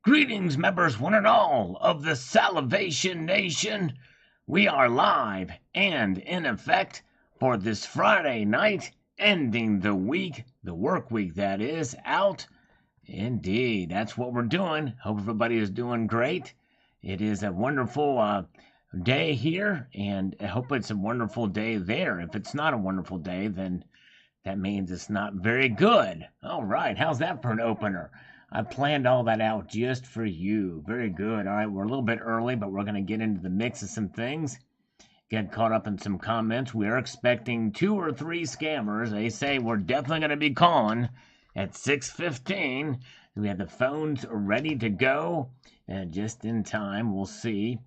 Greetings, members one and all of the Salivation Nation. We are live and in effect for this Friday night, ending the week, the work week that is, out. Indeed, that's what we're doing. Hope everybody is doing great. It is a wonderful day here, and I hope it's a wonderful day there. If it's not a wonderful day, then that means it's not very good. All right, how's that for an opener? I planned all that out just for you. Very good. All right, we're a little bit early, but we're going to get into the mix of some things. Get caught up in some comments. We are expecting 2 or 3 scammers. They say we're definitely going to be calling at 6:15. We have the phones ready to go. And just in time, we'll see.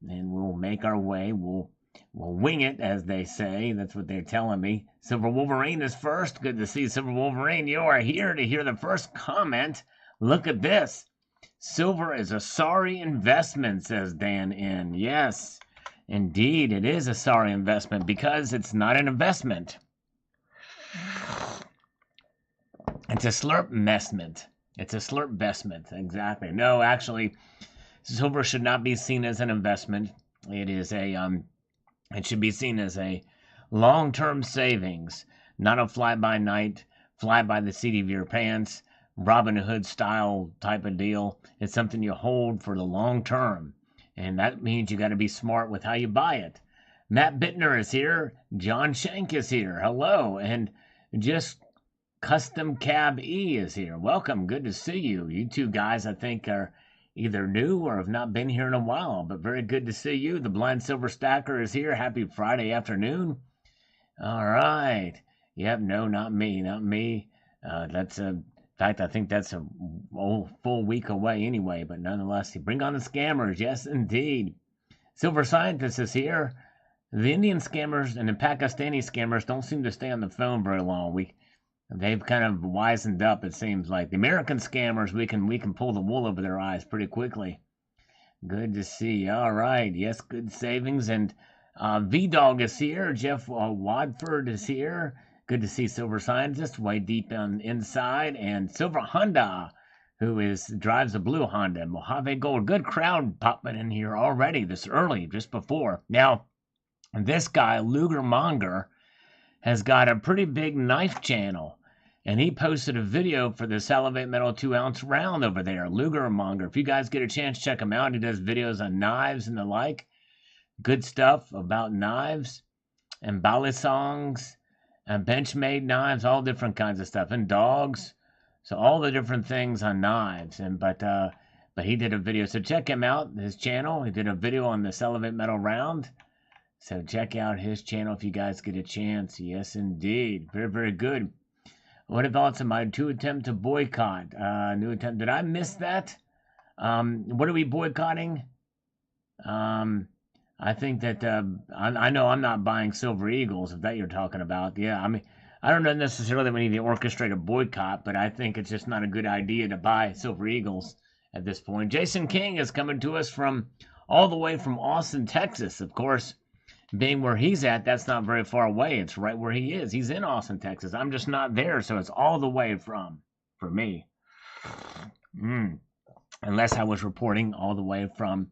And we'll make our way. We'll wing it, as they say. That's what they're telling me. Silver Wolverine is first. Good to see Silver Wolverine. You are here to hear the first comment. Look at this. Silver is a sorry investment, says Dan N. Yes, indeed, it is a sorry investment because it's not an investment. It's a slurp investment. It's a slurp investment. Exactly. No, actually, silver should not be seen as an investment. It is it should be seen as a long-term savings, not a fly-by-night, fly-by-the-seat of your pants, Robin Hood style type of deal. It's something you hold for the long term. And that means you got to be smart with how you buy it. Matt Bittner is here. John Shank is here. Hello. And just Custom Cab E is here. Welcome. Good to see you. You two guys, I think, are either new or have not been here in a while, but very good to see you. The Blind Silver Stacker is here. Happy Friday afternoon. All right. Yep. No, not me. Not me. In fact, I think that's a full week away anyway, but nonetheless, you bring on the scammers. Yes, indeed. Silver Scientist is here. The Indian scammers and the Pakistani scammers don't seem to stay on the phone very long. They've kind of wisened up, it seems like. The American scammers, we can pull the wool over their eyes pretty quickly. Good to see. All right. Yes, good savings. And V-Dog is here. Jeff Wadford is here. Good to see Silver Scientist way deep on inside, and Silver Honda, who drives a blue Honda. Mojave Gold. Good crowd popping in here already this early, just before. Now, this guy, Luger Monger, has got a pretty big knife channel, and he posted a video for the Salivate Metal 2-ounce round over there. Luger Monger. If you guys get a chance, check him out. He does videos on knives and the like. Good stuff about knives and balisongs and Benchmade knives, all different kinds of stuff, and dogs. So all the different things on knives. But he did a video. So check him out, his channel. He did a video on the Salivate Metal round. So check out his channel if you guys get a chance. Yes, indeed. Very, very good. What about my 2 attempt to boycott? New attempt. Did I miss that? What are we boycotting? I think that I know I'm not buying Silver Eagles, if that you're talking about. Yeah, I mean, I don't know necessarily we need to orchestrate a boycott, but I think it's just not a good idea to buy Silver Eagles at this point. Jason King is coming to us from all the way from Austin, Texas. Of course, being where he's at, that's not very far away. It's right where he is. He's in Austin, Texas. I'm just not there, so it's all the way for me. Unless I was reporting all the way from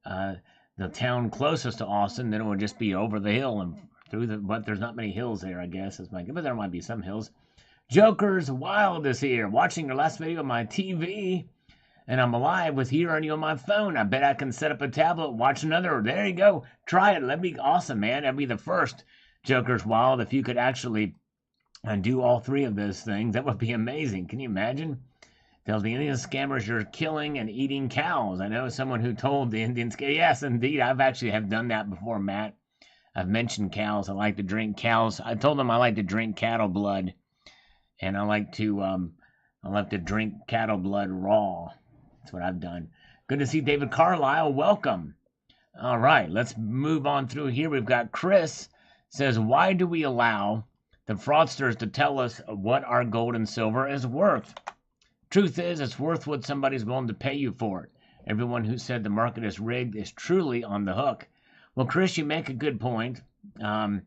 the town closest to Austin, then it would just be over the hill and through but there's not many hills there, I guess. But there might be some hills. Joker's Wild is here, watching your last video on my TV, and I'm alive with hearing you on my phone. I bet I can set up a tablet, watch another. There you go. Try it. That'd be awesome, man. That'd be the first Joker's Wild. If you could actually do all 3 of those things, that would be amazing. Can you imagine? Tell the Indian scammers you're killing and eating cows. I know someone who told the Indian scammers. Yes, indeed. I've actually have done that before, Matt. I've mentioned cows. I like to drink cows. I told them I like to drink cattle blood. And I like to drink cattle blood raw. That's what I've done. Good to see David Carlisle. Welcome. All right, let's move on through here. We've got Chris says, why do we allow the fraudsters to tell us what our gold and silver is worth? Truth is, it's worth what somebody's willing to pay you for it. Everyone who said the market is rigged is truly on the hook. Well, Chris, you make a good point. I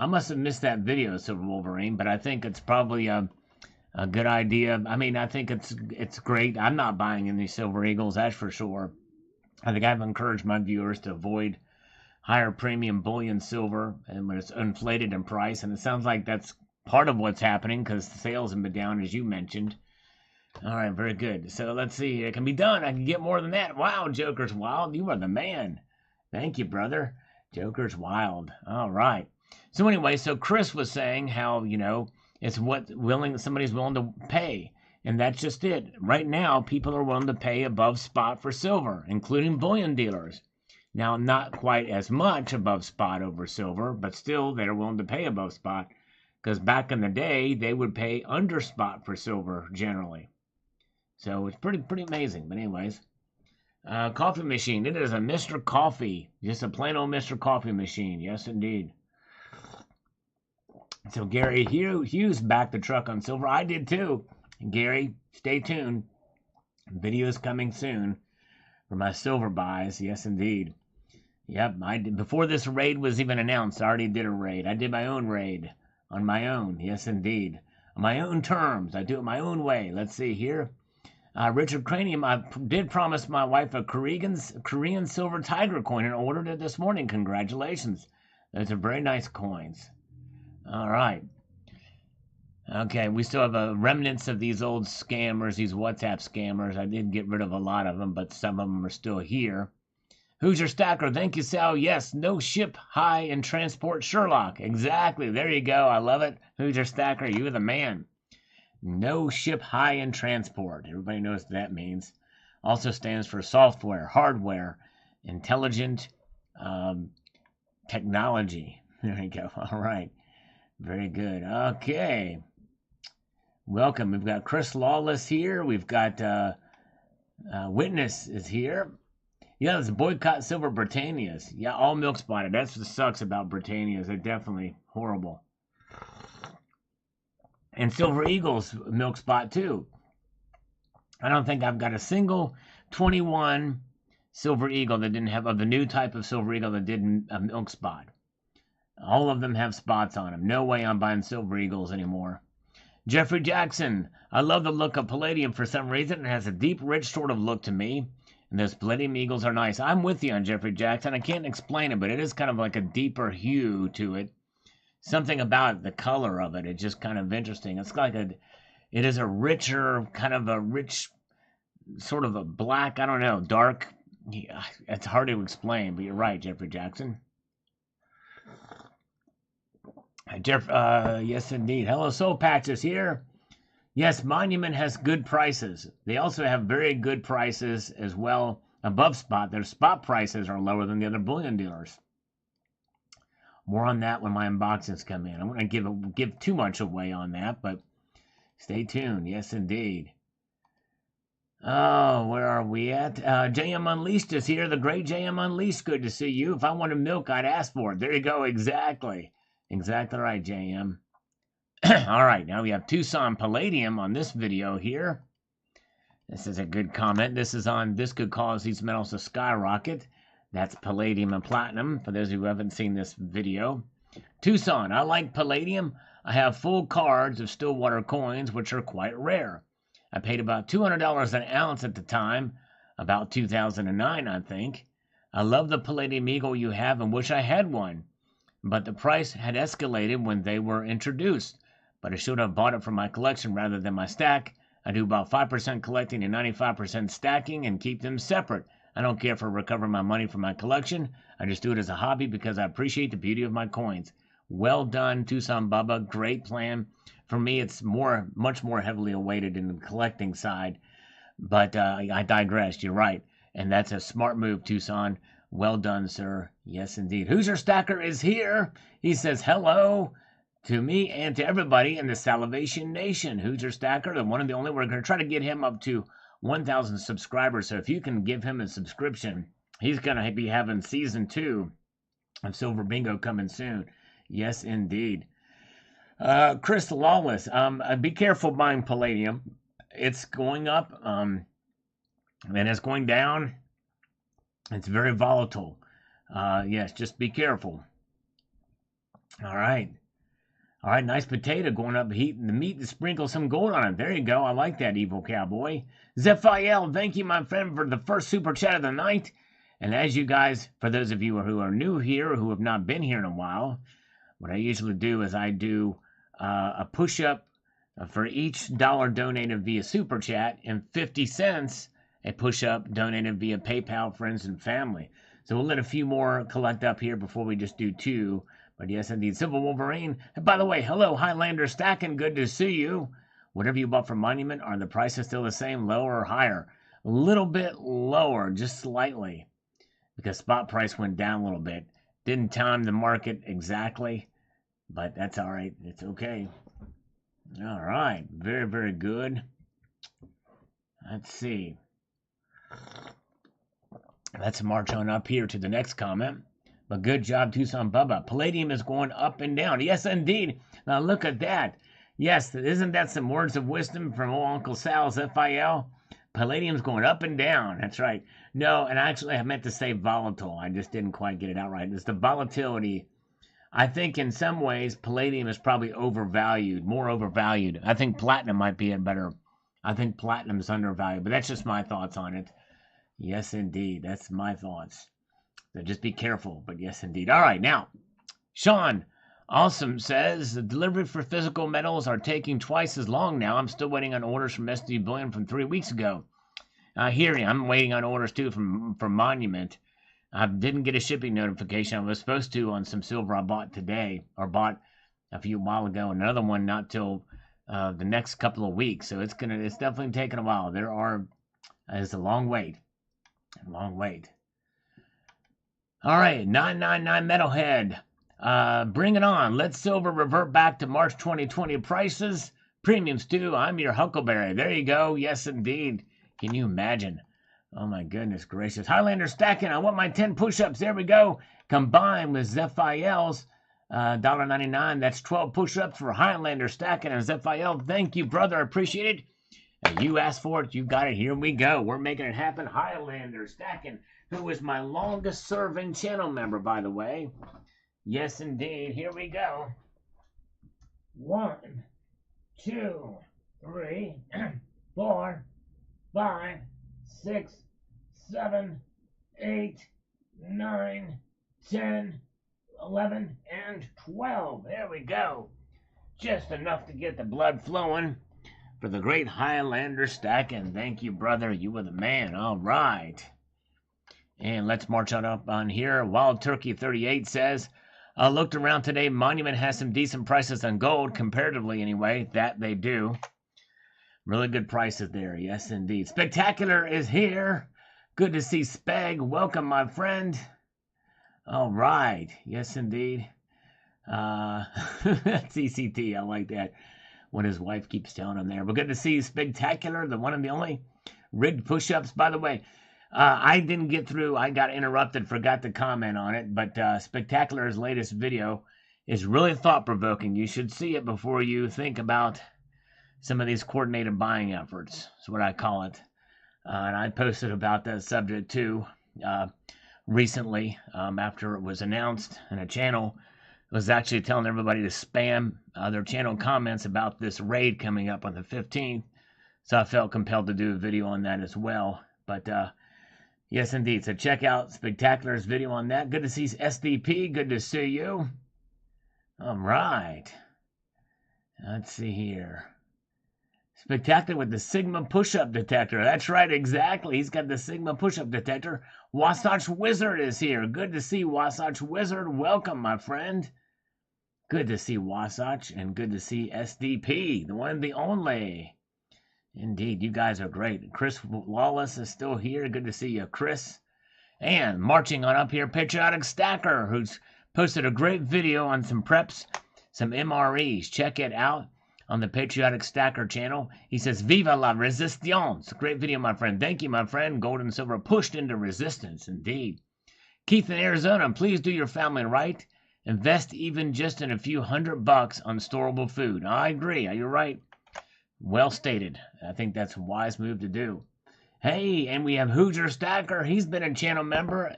must have missed that video, Silver Wolverine, but I think it's probably a good idea. I mean, I think it's great. I'm not buying any Silver Eagles, that's for sure. I think I've encouraged my viewers to avoid higher premium bullion silver and when it's inflated in price. And it sounds like that's part of what's happening because sales have been down, as you mentioned. All right, very good. So let's see. It can be done. I can get more than that. Wow, Joker's Wild. You are the man. Thank you, brother. Joker's Wild. All right. So anyway, so Chris was saying how, it's what somebody's willing to pay. And that's just it. Right now, people are willing to pay above spot for silver, including bullion dealers. Now, not quite as much above spot over silver, but still they're willing to pay above spot. Because back in the day, they would pay under spot for silver generally. So it's pretty amazing. But anyways, coffee machine. It is a Mr. Coffee. Just a plain old Mr. Coffee machine. Yes, indeed. So Gary Hughes backed the truck on silver. I did too. Gary, stay tuned. Video is coming soon for my silver buys. Yes, indeed. Yep, I did. Before this raid was even announced, I already did a raid. I did my own raid on my own. Yes, indeed. On my own terms. I do it my own way. Let's see here. Richard Cranium, I did promise my wife a Korean silver tiger coin and ordered it this morning. Congratulations. Those are very nice coins. All right. Okay, we still have remnants of these old scammers, these WhatsApp scammers. I did get rid of a lot of them, but some of them are still here. Who's your stacker? Thank you, Sal. Yes, no ship, high, and transport Sherlock. Exactly. There you go. I love it. Who's your stacker? You're the man. No ship, high, and transport. Everybody knows what that means. Also stands for software, hardware, intelligent technology. There you go. All right. Very good. Okay. Welcome. We've got Chris Lawless here. We've got Witness is here. Yeah, there's boycott silver Britannias. Yeah, all milk spotted. That's what sucks about Britannias. They're definitely horrible. And Silver Eagles milk spot too. I don't think I've got a single 21 Silver Eagle that didn't have, of the new type of Silver Eagle that didn't a milk spot. All of them have spots on them. No way I'm buying Silver Eagles anymore. Jeffrey Jackson. I love the look of Palladium for some reason. It has a deep, rich sort of look to me. And those Palladium Eagles are nice. I'm with you on Jeffrey Jackson. I can't explain it, but it is kind of like a deeper hue to it. Something about the color of it. It's just kind of interesting. It's like it is a richer, kind of a rich, sort of a black, I don't know, dark. Yeah, it's hard to explain, but you're right, Jeffrey Jackson. Yes, indeed. Hello, Soul Patches here. Yes, Monument has good prices. They also have very good prices as well above spot. Their spot prices are lower than the other bullion dealers. More on that when my unboxings come in. I'm going to give too much away on that, but stay tuned. Yes, indeed. Oh, where are we at? JM Unleashed is here. The great JM Unleashed. Good to see you. If I wanted milk, I'd ask for it. There you go. Exactly. Exactly right, JM. All right, now we have Tucson Palladium on this video here. This is a good comment. This could cause these metals to skyrocket. That's Palladium and Platinum, for those who haven't seen this video. Tucson, I like Palladium. I have full cards of Stillwater coins, which are quite rare. I paid about $200 an ounce at the time, about 2009, I think. I love the Palladium Eagle you have and wish I had one. But the price had escalated when they were introduced. But I should have bought it for my collection rather than my stack. I do about 5% collecting and 95% stacking and keep them separate. I don't care for recovering my money from my collection. I just do it as a hobby because I appreciate the beauty of my coins. Well done, Tucson Bubba. Great plan. For me, it's much more heavily weighted in the collecting side. But I digress. You're right. And that's a smart move, Tucson. Well done, sir. Yes, indeed. Hoosier Stacker is here. He says hello to me and to everybody in the Salivation Nation. Hoosier Stacker, the one and the only. We're going to try to get him up to 1,000 subscribers. So if you can give him a subscription, he's going to be having season 2 of Silver Bingo coming soon. Yes, indeed. Chris Lawless, be careful buying Palladium. It's going up, and it's going down. It's very volatile. Yes, just be careful. All right. All right, nice potato going up, heating the meat to sprinkle some gold on it. There you go. I like that, Evil Cowboy. Zephiel, thank you, my friend, for the first super chat of the night. And as you guys, for those of you who are new here, who have not been here in a while, what I usually do is I do a push-up for each dollar donated via super chat and 50 cents a push-up donated via PayPal, friends, and family. So we'll let a few more collect up here before we just do two. But yes, indeed. Civil Wolverine. And by the way, hello, Highlander Stacking. Good to see you. Whatever you bought from Monument, are the prices still the same, lower or higher? A little bit lower, just slightly, because spot price went down a little bit. Didn't time the market exactly, but that's all right. It's okay. All right. Very, very good. Let's see. Let's march on up here to the next comment. But good job, Tucson Bubba. Palladium is going up and down. Yes, indeed. Now look at that. Yes, isn't that some words of wisdom from old Uncle Sal's FIL? Palladium's going up and down. That's right. No, and actually I meant to say volatile. I just didn't quite get it out right. It's the volatility. I think in some ways Palladium is probably overvalued, more overvalued. I think Platinum might be a better. I think Platinum is undervalued, but that's just my thoughts on it. Yes, indeed. That's my thoughts. So just be careful, but yes, indeed. All right, now, Sean Awesome says, the delivery for physical metals are taking twice as long now. I'm still waiting on orders from SD Bullion from 3 weeks ago. I hear you. I'm waiting on orders, too, from Monument. I didn't get a shipping notification. I was supposed to on some silver I bought today, or bought a few while ago. Another one not till the next couple of weeks. So it's definitely taking a while. It's a long wait. A long wait. All right, 999 Metalhead. Bring it on. Let silver revert back to March 2020 prices. Premiums too. I'm your Huckleberry. There you go. Yes, indeed. Can you imagine? Oh, my goodness gracious. Highlander Stacking. I want my 10 push-ups. There we go. Combined with Zephiel's $1.99. That's 12 push-ups for Highlander Stacking and Zephiel. Thank you, brother. I appreciate it. You asked for it. You got it. Here we go. We're making it happen. Highlander Stacking, who is my longest serving channel member, by the way. Yes, indeed. Here we go. 1, 2, 3, 4, 5, 6, 7, 8, 9, 10, 11, and 12. There we go. Just enough to get the blood flowing for the great Highlander Stacking. Thank you, brother. You were the man. All right. And let's march on up on here. Wild Turkey 38 says, I looked around today. Monument has some decent prices on gold, comparatively anyway. That they do. Really good prices there. Yes, indeed. Spectacular is here. Good to see Speg. Welcome, my friend. All right. Yes, indeed. CCT. I like that. What his wife keeps telling him there. But good to see Spectacular, the one and the only. Rigged push-ups, by the way. I didn't get through. I got interrupted, forgot to comment on it. But Spectacular's latest video is really thought-provoking. You should see it before you think about some of these coordinated buying efforts. That's what I call it. And I posted about that subject, too, recently after it was announced. And a channel was actually telling everybody to spam their channel comments about this raid coming up on the 15th. So I felt compelled to do a video on that as well. But yes, indeed. So check out Spectacular's video on that. Good to see SDP. Good to see you. All right. Let's see here. Spectacular with the Sigma push-up detector. That's right, exactly. He's got the Sigma push-up detector. Wasatch Wizard is here. Good to see Wasatch Wizard. Welcome, my friend. Good to see Wasatch, and good to see SDP, the one and the only. Indeed, you guys are great. Chris Wallace is still here. Good to see you, Chris. And marching on up here, Patriotic Stacker, who's posted a great video on some preps, some MREs. Check it out on the Patriotic Stacker channel. He says, Viva la resistance. Great video, my friend. Thank you, my friend. Gold and silver pushed into resistance, indeed. Keith in Arizona, please do your family right. Invest even just in a few $100 on storable food. I agree. You're right. Well stated. I think that's a wise move to do. Hey, and we have Hoosier Stacker. He's been a channel member, and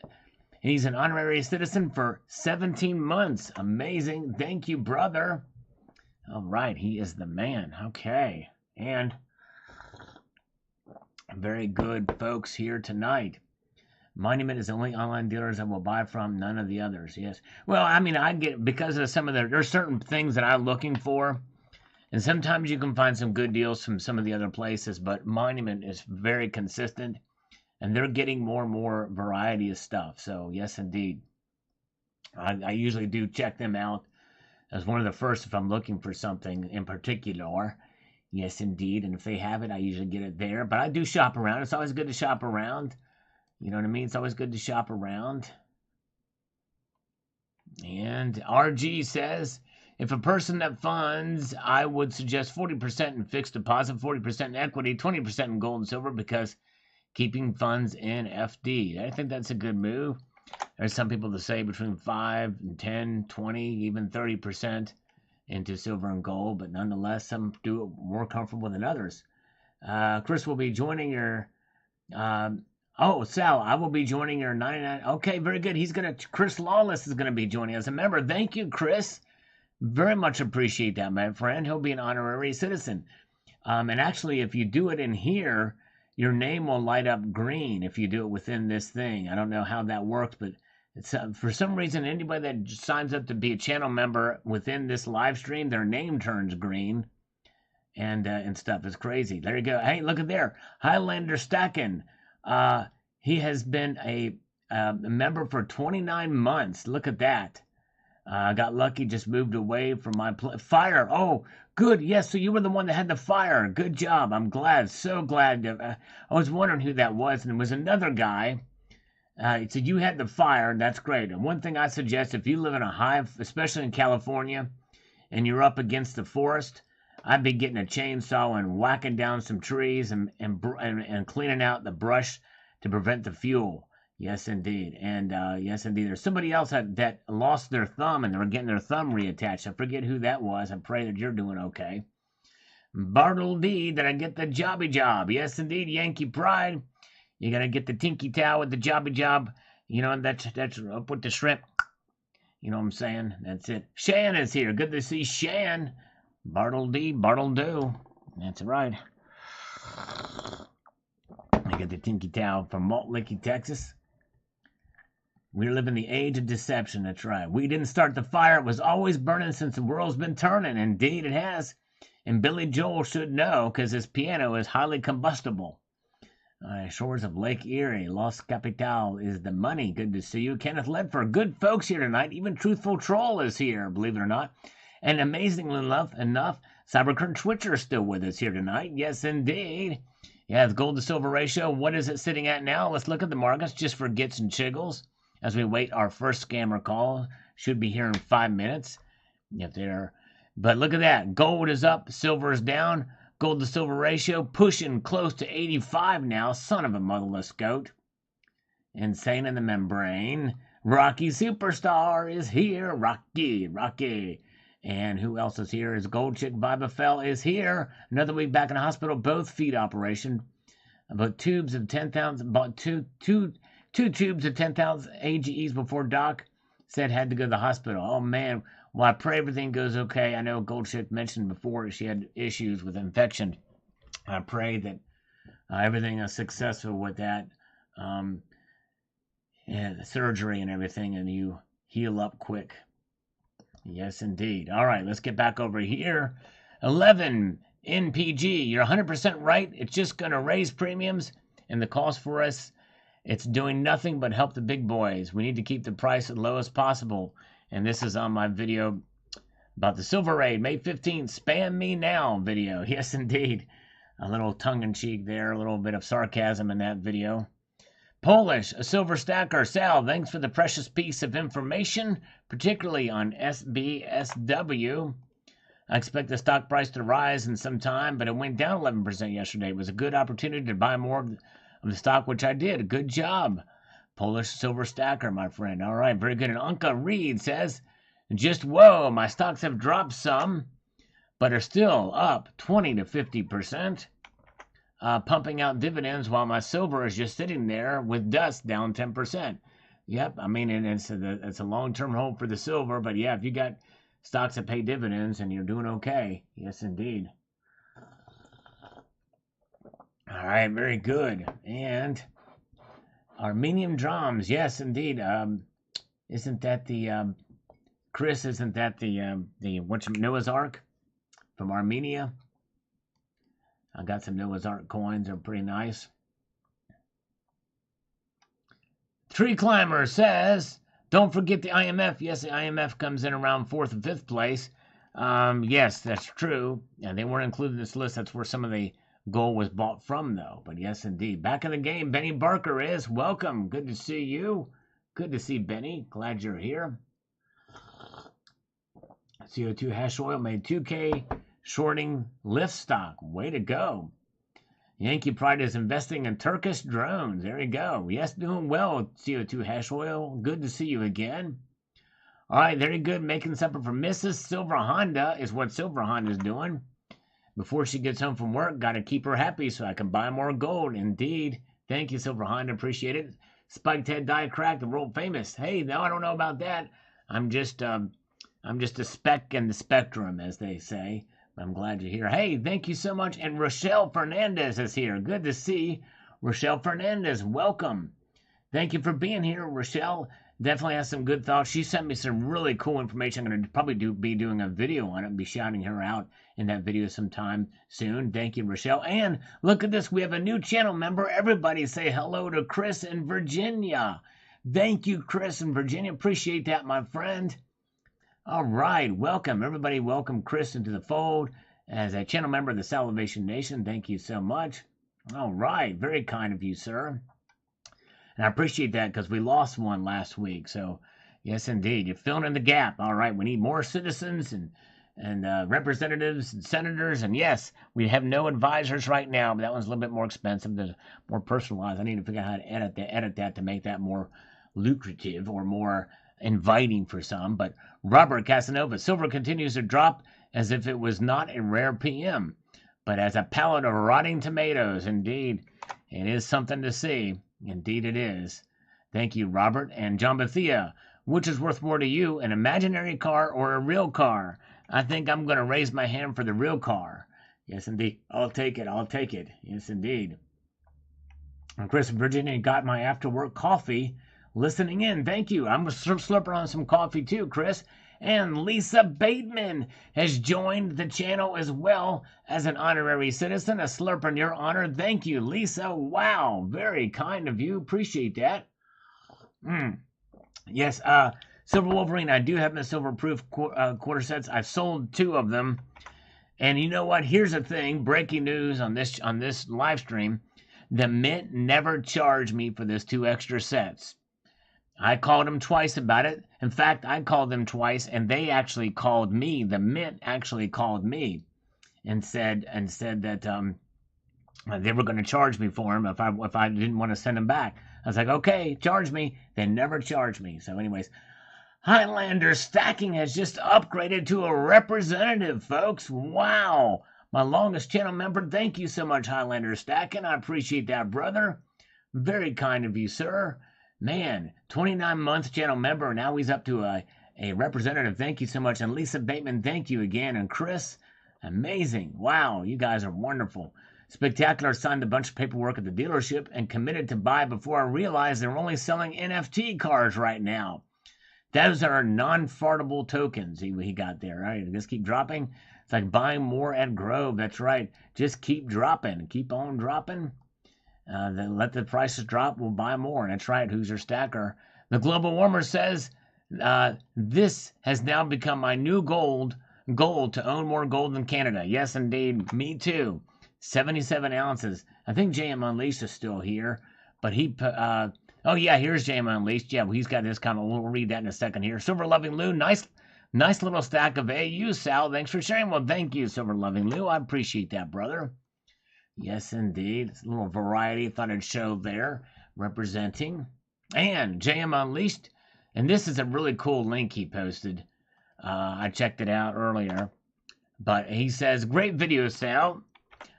he's an honorary citizen for 17 months. Amazing. Thank you, brother. All right, he is the man. Okay. And very good folks here tonight. Monument is the only online dealers I will buy from, none of the others. Yes. Well, I mean, I get because of some of there's certain things that I'm looking for, and sometimes you can find some good deals from some of the other places, but Monument is very consistent, and they're getting more and more variety of stuff. So yes, indeed, I usually do check them out as one of the first if I'm looking for something in particular. Yes, indeed, and if they have it, I usually get it there. But I do shop around. It's always good to shop around. You know what I mean? It's always good to shop around. And RG says, if a person that funds, I would suggest 40% in fixed deposit, 40% in equity, 20% in gold and silver, because keeping funds in FD. I think that's a good move. There's some people that say between 5 and 10, 20, even 30% into silver and gold, but nonetheless, some do it more comfortable than others. Chris will be joining your... Sal, I will be joining your 99. Okay, very good. Chris Lawless is gonna be joining us. Remember, thank you, Chris. Very much appreciate that, my friend. He'll be an honorary citizen. And actually, if you do it in here, your name will light up green if you do it within this thing. I don't know how that works, but it's for some reason, anybody that signs up to be a channel member within this live stream, their name turns green and stuff. It's crazy. There you go. Hey, look at there. Highlander Stacken. He has been a member for 29 months. Look at that. Got lucky, just moved away from my fire. Oh, good. Yes, so you were the one that had the fire. Good job. I'm glad. So glad. I was wondering who that was, and it was another guy. So you had the fire. That's great. And one thing I suggest, if you live in a hive, especially in California, and you're up against the forest, I'd be getting a chainsaw and whacking down some trees and cleaning out the brush to prevent the fuel. Yes, indeed. And yes, indeed. There's somebody else that lost their thumb and they're getting their thumb reattached. I forget who that was. I pray that you're doing okay. Bartle D, did I get the jobby job? Yes, indeed. Yankee Pride. You got to get the tinky towel with the jobby job. You know, that's up with the shrimp. You know what I'm saying? That's it. Shan is here. Good to see Shan. Bartle D, Bartle Do. That's right. I get the tinky towel from Malt Licky, Texas. We live in the age of deception. That's right. We didn't start the fire. It was always burning since the world's been turning. Indeed, it has. And Billy Joel should know because his piano is highly combustible. Shores of Lake Erie. Los Capital is the money. Good to see you. Kenneth Ledford. Good folks here tonight. Even Truthful Troll is here, believe it or not. And amazingly enough, Cybercurrent Twitcher is still with us here tonight. Yes, indeed. Yeah, the gold to silver ratio. What is it sitting at now? Let's look at the markets just for gits and chiggles as we wait our first scammer call. Should be here in 5 minutes. If they're, but look at that. Gold is up, silver is down. Gold to silver ratio pushing close to 85 now. Son of a motherless goat. Insane in the membrane. Rocky Superstar is here. Rocky. And who else is here? Is Gold Chick Vibafel is here. Another week back in the hospital, both feet operation. About tubes of 10,000, about two tubes of 10,000 AGEs before Doc said had to go to the hospital. Oh man, well I pray everything goes okay. I know Gold Chick mentioned before she had issues with infection. I pray that everything is successful with that, and the surgery and everything, and you heal up quick. Yes, indeed. All right, let's get back over here. 11 NPG. You're 100% right. It's just going to raise premiums, and the cost for us, it's doing nothing but help the big boys. We need to keep the price as low as possible. And this is on my video about the Silver Raid, May 15th. Spam me now video. Yes, indeed. A little tongue-in-cheek there, a little bit of sarcasm in that video. Polish, a silver stacker. Sal, thanks for the precious piece of information, particularly on SBSW. I expect the stock price to rise in some time, but it went down 11% yesterday. It was a good opportunity to buy more of the stock, which I did. Good job, Polish silver stacker, my friend. All right, very good. And Anka Reed says, just whoa, my stocks have dropped some, but are still up 20 to 50%. Pumping out dividends while my silver is just sitting there with dust down 10%. Yep, I mean, and it's a long-term hold for the silver, but yeah, if you got stocks that pay dividends, and you're doing okay. Yes, indeed. All right, very good. And Armenian drums, yes, indeed. Isn't that the Chris? Isn't that the what's Noah's Ark from Armenia? I got some Noah's Ark coins. They're pretty nice. Tree Climber says, don't forget the IMF. Yes, the IMF comes in around 4th and 5th place. Yes, that's true. And they weren't included in this list. That's where some of the gold was bought from, though. But yes, indeed. Back in the game, Benny Barker is. Welcome. Good to see you. Good to see Benny. Glad you're here. CO2 hash oil made 2K shorting lift stock. Way to go. Yankee Pride is investing in Turkish drones. There you go. Yes, doing well, CO2 hash oil. Good to see you again. All right, very good. Making something for Mrs. Silver Honda is what Silver Honda's doing. Before she gets home from work, got to keep her happy so I can buy more gold. Indeed. Thank you, Silver Honda. Appreciate it. Spiked Head Die Crack, the world famous. Hey, no, I don't know about that. I'm just a speck in the spectrum, as they say. I'm glad you're here. Hey, thank you so much. And Rochelle Fernandez is here. Good to see Rochelle Fernandez. Welcome. Thank you for being here, Rochelle. Definitely has some good thoughts. She sent me some really cool information. I'm going to probably be doing a video on it and be shouting her out in that video sometime soon. Thank you, Rochelle. And look at this. We have a new channel member. Everybody say hello to Chris in Virginia. Thank you, Chris in Virginia. Appreciate that, my friend. All right, welcome everybody. Welcome Chris into the fold as a channel member of the Salivation Nation. Thank you so much. All right, very kind of you, sir. And I appreciate that because we lost one last week. So, yes, indeed, you're filling in the gap. All right, we need more citizens and representatives and senators. And yes, we have no advisors right now, but that one's a little bit more expensive. There's more personalized. I need to figure out how to edit that to make that more lucrative or more inviting for some. But Robert Casanova, silver continues to drop as if it was not a rare PM, but as a pallet of rotting tomatoes. Indeed, it is something to see. Indeed it is. Thank you, Robert. And John Bethia, which is worth more to you, an imaginary car or a real car? I think I'm going to raise my hand for the real car. Yes, indeed. I'll take it. I'll take it. Yes, indeed. And Chris in Virginia got my after-work coffee. Listening in, thank you. I'm slurping on some coffee too, Chris. And Lisa Bateman has joined the channel as well as an honorary citizen. A slurp in your honor. Thank you, Lisa. Wow, very kind of you. Appreciate that. Yes, Silver Wolverine. I do have my silver proof quarter sets. I've sold 2 of them. And you know what? Here's the thing. Breaking news on this live stream. The Mint never charged me for this 2 extra sets. I called them twice about it. In fact, I called them twice, and they actually called me. The Mint actually called me and said that they were going to charge me for them if I didn't want to send them back. I was like, okay, charge me. They never charged me. So, anyways, Highlander Stacking has just upgraded to a representative, folks. Wow, my longest channel member. Thank you so much, Highlander Stacking. I appreciate that, brother. Very kind of you, sir. Man, 29-month channel member. Now he's up to a representative. Thank you so much. And Lisa Bateman, thank you again. And Chris, amazing. Wow, you guys are wonderful. Spectacular signed a bunch of paperwork at the dealership and committed to buy before I realized they're only selling NFT cars right now. Those are non-fartable tokens he got there, right? Just keep dropping. It's like buying more at Grove. That's right. Just keep dropping. Keep on dropping. Then let the prices drop, we'll buy more. And that's right, who's your stacker? The Global Warmer says, this has now become my new goal to own more gold in Canada. Yes, indeed, me too. 77 ounces. I think JM Unleashed is still here, but oh yeah, here's JM Unleashed. Yeah, well, he's got this kind of, we'll read that in a second here. Silver Loving Lou, nice little stack of AU, Sal. Thanks for sharing. Well, thank you, Silver Loving Lou. I appreciate that, brother. Yes, indeed. It's a little variety. Thought I'd show there representing. And JM Unleashed. And this is a really cool link he posted. I checked it out earlier. But he says, great video, Sal.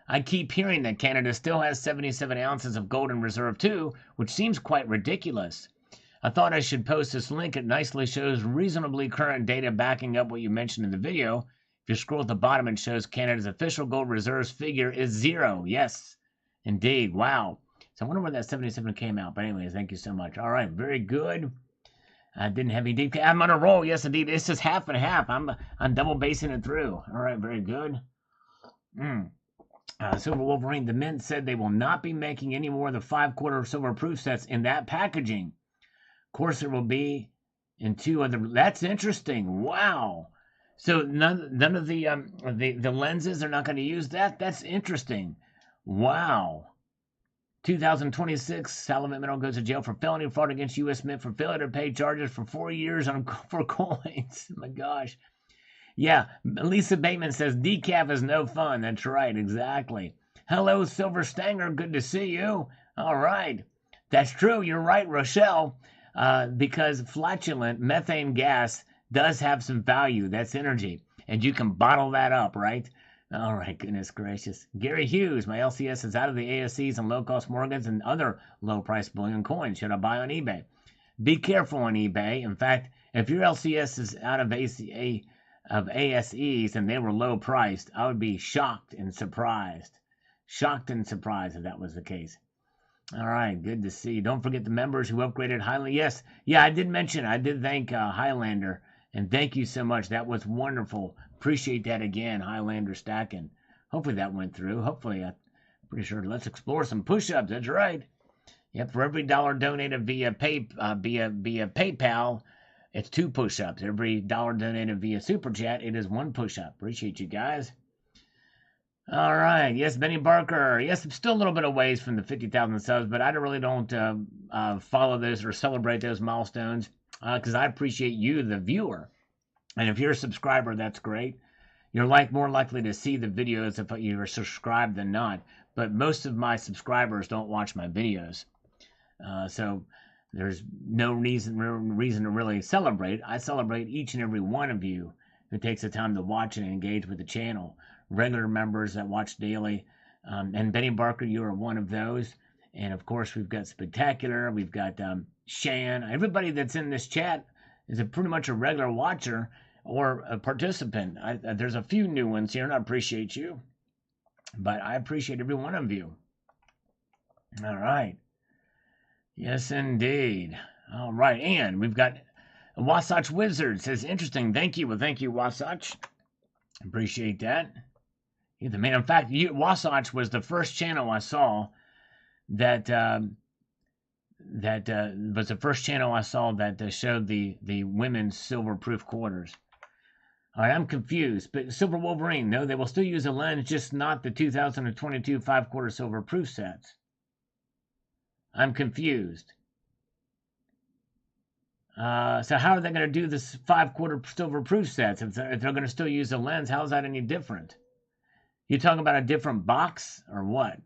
I keep hearing that Canada still has 77 ounces of gold in reserve too, which seems quite ridiculous. I thought I should post this link. It nicely shows reasonably current data backing up what you mentioned in the video. If you scroll at the bottom, it shows Canada's official gold reserves figure is 0. Yes, indeed. Wow. So I wonder where that 77 came out. But anyways, thank you so much. All right, very good. I didn't have any deep. I'm on a roll. Yes, indeed. It's just half and half. I'm double basing it through. All right, very good. Silver Wolverine, the mint said they will not be making any more of the 5-quarter silver proof sets in that packaging. Of course, there will be in 2 other. That's interesting. Wow. So none of the lenses are not going to use that. That's interesting. Wow. 2026, Salivant Mineral goes to jail for felony fraud against U.S. Mint for failure to pay charges for 4 years for coins. Oh my gosh. Yeah, Lisa Bateman says decaf is no fun. That's right, exactly. Hello, Silver Stanger. Good to see you. All right. That's true. You're right, Rochelle. Because flatulent methane gas does have some value. That's energy. And you can bottle that up, right? All right, goodness gracious. Gary Hughes, my LCS is out of the ASCs and low-cost mortgages and other low-price bullion coins. Should I buy on eBay? Be careful on eBay. In fact, if your LCS is out of ASEs and they were low-priced, I would be shocked and surprised. Shocked and surprised if that was the case. All right, good to see. Don't forget the members who upgraded highly. Yes, yeah, I did mention. I did thank Highlander, and thank you so much. That was wonderful. Appreciate that again, Highlander stacking. Hopefully that went through. Hopefully, I'm pretty sure. Let's explore some push-ups. That's right. Yep, for every dollar donated via PayPal, it's 2 push-ups. Every dollar donated via Super Chat, it is 1 push-up. Appreciate you guys. All right. Yes, Benny Barker. Yes, I'm still a little bit of ways from the 50,000 subs, but I really don't follow those or celebrate those milestones because I appreciate you, the viewer. And if you're a subscriber, that's great. You're more likely to see the videos if you're subscribed than not. But most of my subscribers don't watch my videos. So there's no reason to really celebrate. I celebrate each and every one of you who takes the time to watch and engage with the channel. Regular members that watch daily. And Benny Barker, you are one of those. And of course, we've got Spectacular. We've got Shan. Everybody that's in this chat is pretty much a regular watcher or a participant. There's a few new ones here, and I appreciate you. But I appreciate every one of you. All right. Yes, indeed. All right. And we've got Wasatch Wizard says, interesting. Thank you. Well, thank you, Wasatch. Appreciate that. You're the man. In fact, Wasatch was the first channel I saw that was the first channel I saw that showed the women's silver proof quarters. All right, I'm confused. But Silver Wolverine, no, they will still use a lens, just not the 2022 5-quarter silver proof sets. I'm confused. So how are they going to do this 5-quarter silver proof sets? If they're going to still use a lens, how is that any different? You talking about a different box or what?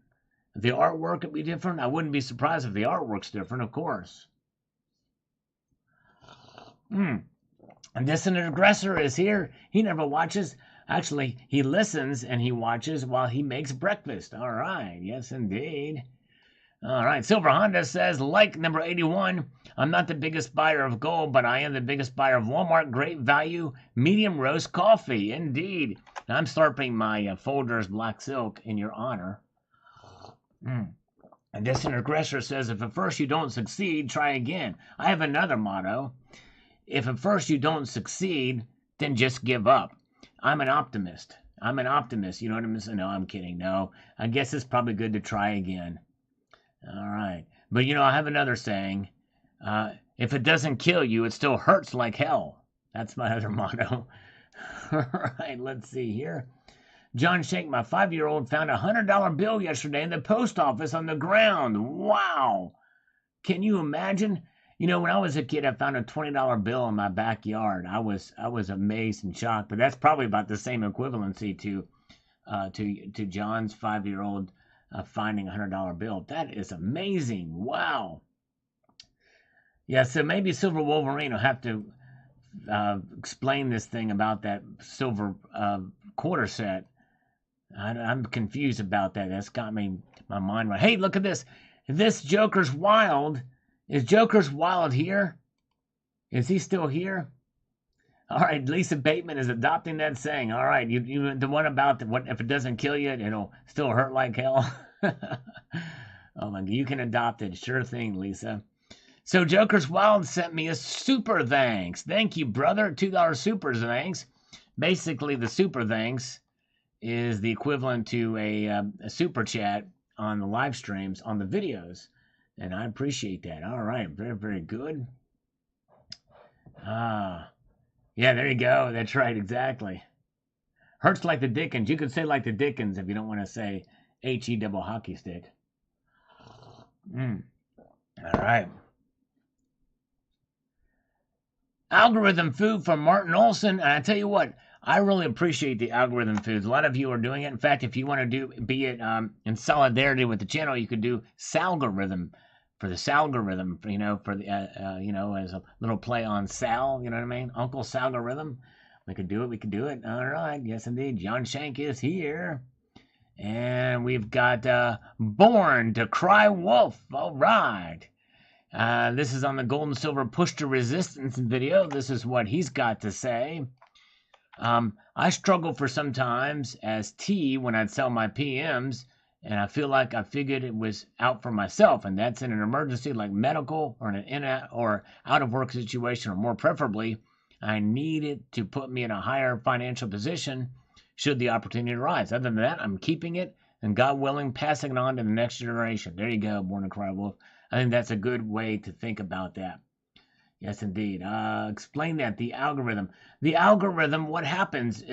If the artwork would be different, I wouldn't be surprised if the artwork's different, of course. And Dissident Aggressor is here. He never watches. Actually, he listens and he watches while he makes breakfast. All right. Yes, indeed. All right. Silver Honda says, like number 81, I'm not the biggest buyer of gold, but I am the biggest buyer of Walmart Great Value Medium Roast Coffee. Indeed. Now, I'm slurping my Folgers Black Silk in your honor. And Dissident Aggressor says, if at first you don't succeed, try again. I have another motto. If at first you don't succeed, then just give up. I'm an optimist. You know what I'm saying? No, I'm kidding. No, I guess it's probably good to try again. All right. But, I have another saying. If it doesn't kill you, it still hurts like hell. That's my other motto. All right, let's see here. John Shank, my 5-year-old, found a $100 bill yesterday in the post office on the ground. Wow. Can you imagine? When I was a kid, I found a $20 bill in my backyard. I was amazed and shocked, but that's probably about the same equivalency to John's 5-year-old finding a $100 bill. That is amazing. Wow. Yeah, so maybe Silver Wolverine will have to explain this thing about that silver quarter set. I'm confused about that. That's got my mind right. Hey, look at this. This Joker's wild. Is Joker's Wild here? Is he still here? All right, Lisa Bateman is adopting that saying. All right, you the one about what if it doesn't kill you, it'll still hurt like hell. Oh my God, you can adopt it. Sure thing, Lisa. So Joker's Wild sent me a super thanks. Thank you, brother. $2 super thanks. Basically, the super thanks is the equivalent to a super chat on the live streams on the videos, and I appreciate that. All right, very, very good. Yeah, there you go. That's right, exactly. Hurts like the Dickens. You could say like the Dickens if you don't want to say HE double hockey stick. All right. Algorithm food from Martin Olson. And I tell you what, I really appreciate the algorithm foods. A lot of you are doing it. In fact, if you want to be it in solidarity with the channel, you could do Salgorithm for the Salgorithm, for the, as a little play on Sal, you know what I mean? Uncle Salgorithm. We could do it. All right. Yes, indeed. John Shank is here. And we've got Born to Cry Wolf. All right. This is on the Gold and Silver Push to Resistance video. This is what he's got to say. I struggle for sometimes as T when I'd sell my PMs, and I feel like I figured it was out for myself, and that's in an emergency like medical or or out of work situation, or more preferably, I need it to put me in a higher financial position should the opportunity arise. Other than that, I'm keeping it, and God willing, passing it on to the next generation. There you go, Born to Cry Wolf. I think that's a good way to think about that. Yes, indeed. Explain that. The algorithm. The algorithm, what happens,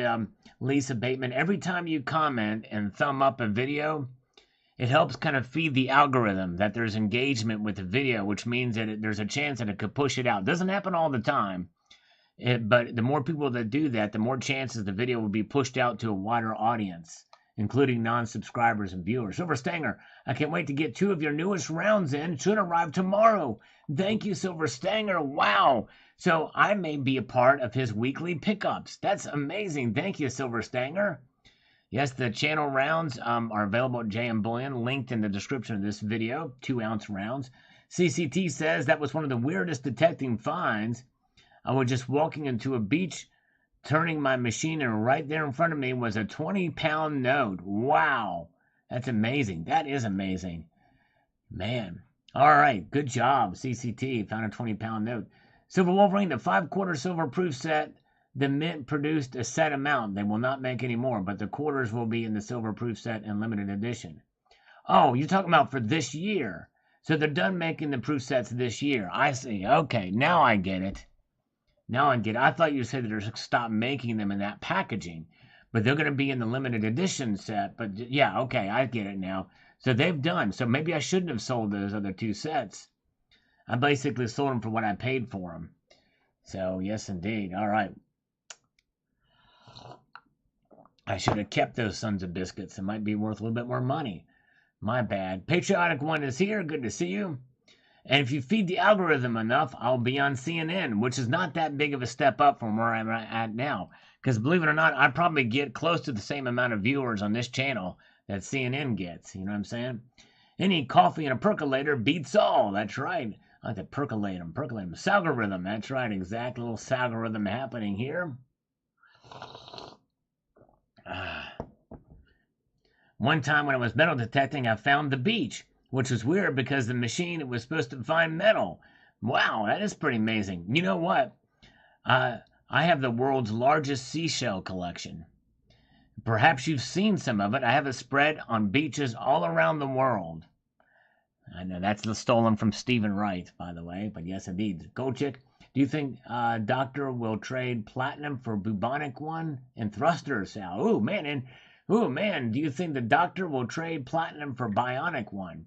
Lisa Bateman, every time you comment and thumb up a video, it helps kind of feed the algorithm that there's engagement with the video, which means that there's a chance that it could push it out. It doesn't happen all the time, but the more people that do that, the more chances the video will be pushed out to a wider audience, including non-subscribers and viewers. Silver Stanger, I can't wait to get 2 of your newest rounds in. It should arrive tomorrow. Thank you, Silver Stanger. Wow. So I may be a part of his weekly pickups. That's amazing. Thank you, Silver Stanger. Yes, the channel rounds are available at JM Bullion, linked in the description of this video, 2-ounce rounds. CCT says that was one of the weirdest detecting finds. I was just walking into a beach, turning my machine, and right there in front of me was a 20-pound note. Wow. That's amazing. That is amazing. Man. All right. Good job, CCT. Found a 20-pound note. Silver Wolverine, the 5-quarter silver proof set. The mint produced a set amount. They will not make any more, but the quarters will be in the silver proof set and limited edition. Oh, you're talking about for this year. So they're done making the proof sets this year. I see. Okay. Now I get it. I thought you said they're stopped making them in that packaging, but they're going to be in the limited edition set. But yeah, okay, I get it now. So they've done. So maybe I shouldn't have sold those other 2 sets. I basically sold them for what I paid for them. So yes, indeed. All right. I should have kept those sons of biscuits. It might be worth a little bit more money. My bad. Patriotic One is here. Good to see you. And if you feed the algorithm enough, I'll be on CNN, which is not that big of a step up from where I'm at now. Because believe it or not, I probably get close to the same amount of viewers on this channel that CNN gets. You know what I'm saying? Any coffee and a percolator beats all. That's right. I like to percolate them. Salgorithm. That's right. Exact little salgorithm happening here. One time when I was metal detecting, I found the beach, which was weird because the machine was supposed to find metal. Wow, that is pretty amazing. You know what? I have the world's largest seashell collection. Perhaps you've seen some of it. I have it spread on beaches all around the world. I know that's stolen from Stephen Wright, by the way, but yes, indeed. Golchick, do you think Doctor will trade platinum for bubonic one and thrusters, Sal? Ooh, man, do you think the Doctor will trade platinum for bionic one?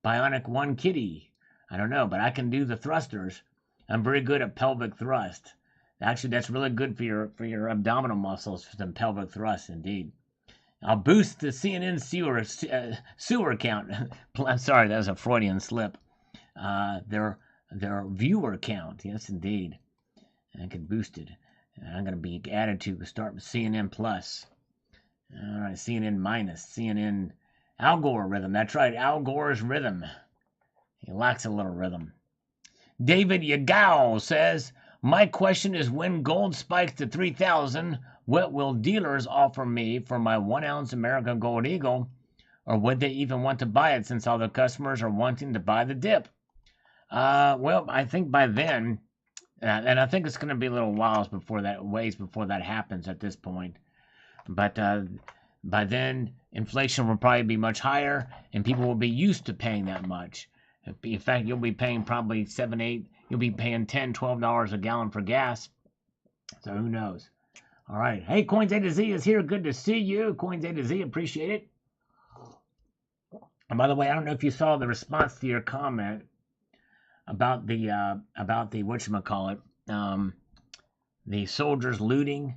Bionic one kitty. I don't know, but I can do the thrusters. I'm very good at pelvic thrust. Actually, that's really good for your abdominal muscles, for some pelvic thrust, indeed. I'll boost the CNN sewer count. I'm sorry, that was a Freudian slip. Their viewer count, yes, indeed. I can boost it. I'm going to be added to start with CNN Plus. All right, CNN minus, CNN algorithm. That's right, Al Gore's rhythm. He lacks a little rhythm. David Yagao says, my question is when gold spikes to 3,000, what will dealers offer me for my 1 ounce American Gold Eagle? Or would they even want to buy it since all the customers are wanting to buy the dip? Well, I think by then, and I think it's going to be a little while before that happens at this point. But by then, inflation will probably be much higher, and people will be used to paying that much. In fact, you'll be paying probably 7, 8. You'll be paying $10, $12 a gallon for gas. So who knows? All right. Hey, Coins A to Z is here. Good to see you, Coins A to Z. Appreciate it. And by the way, I don't know if you saw the response to your comment about the whatchamacallit, the soldiers looting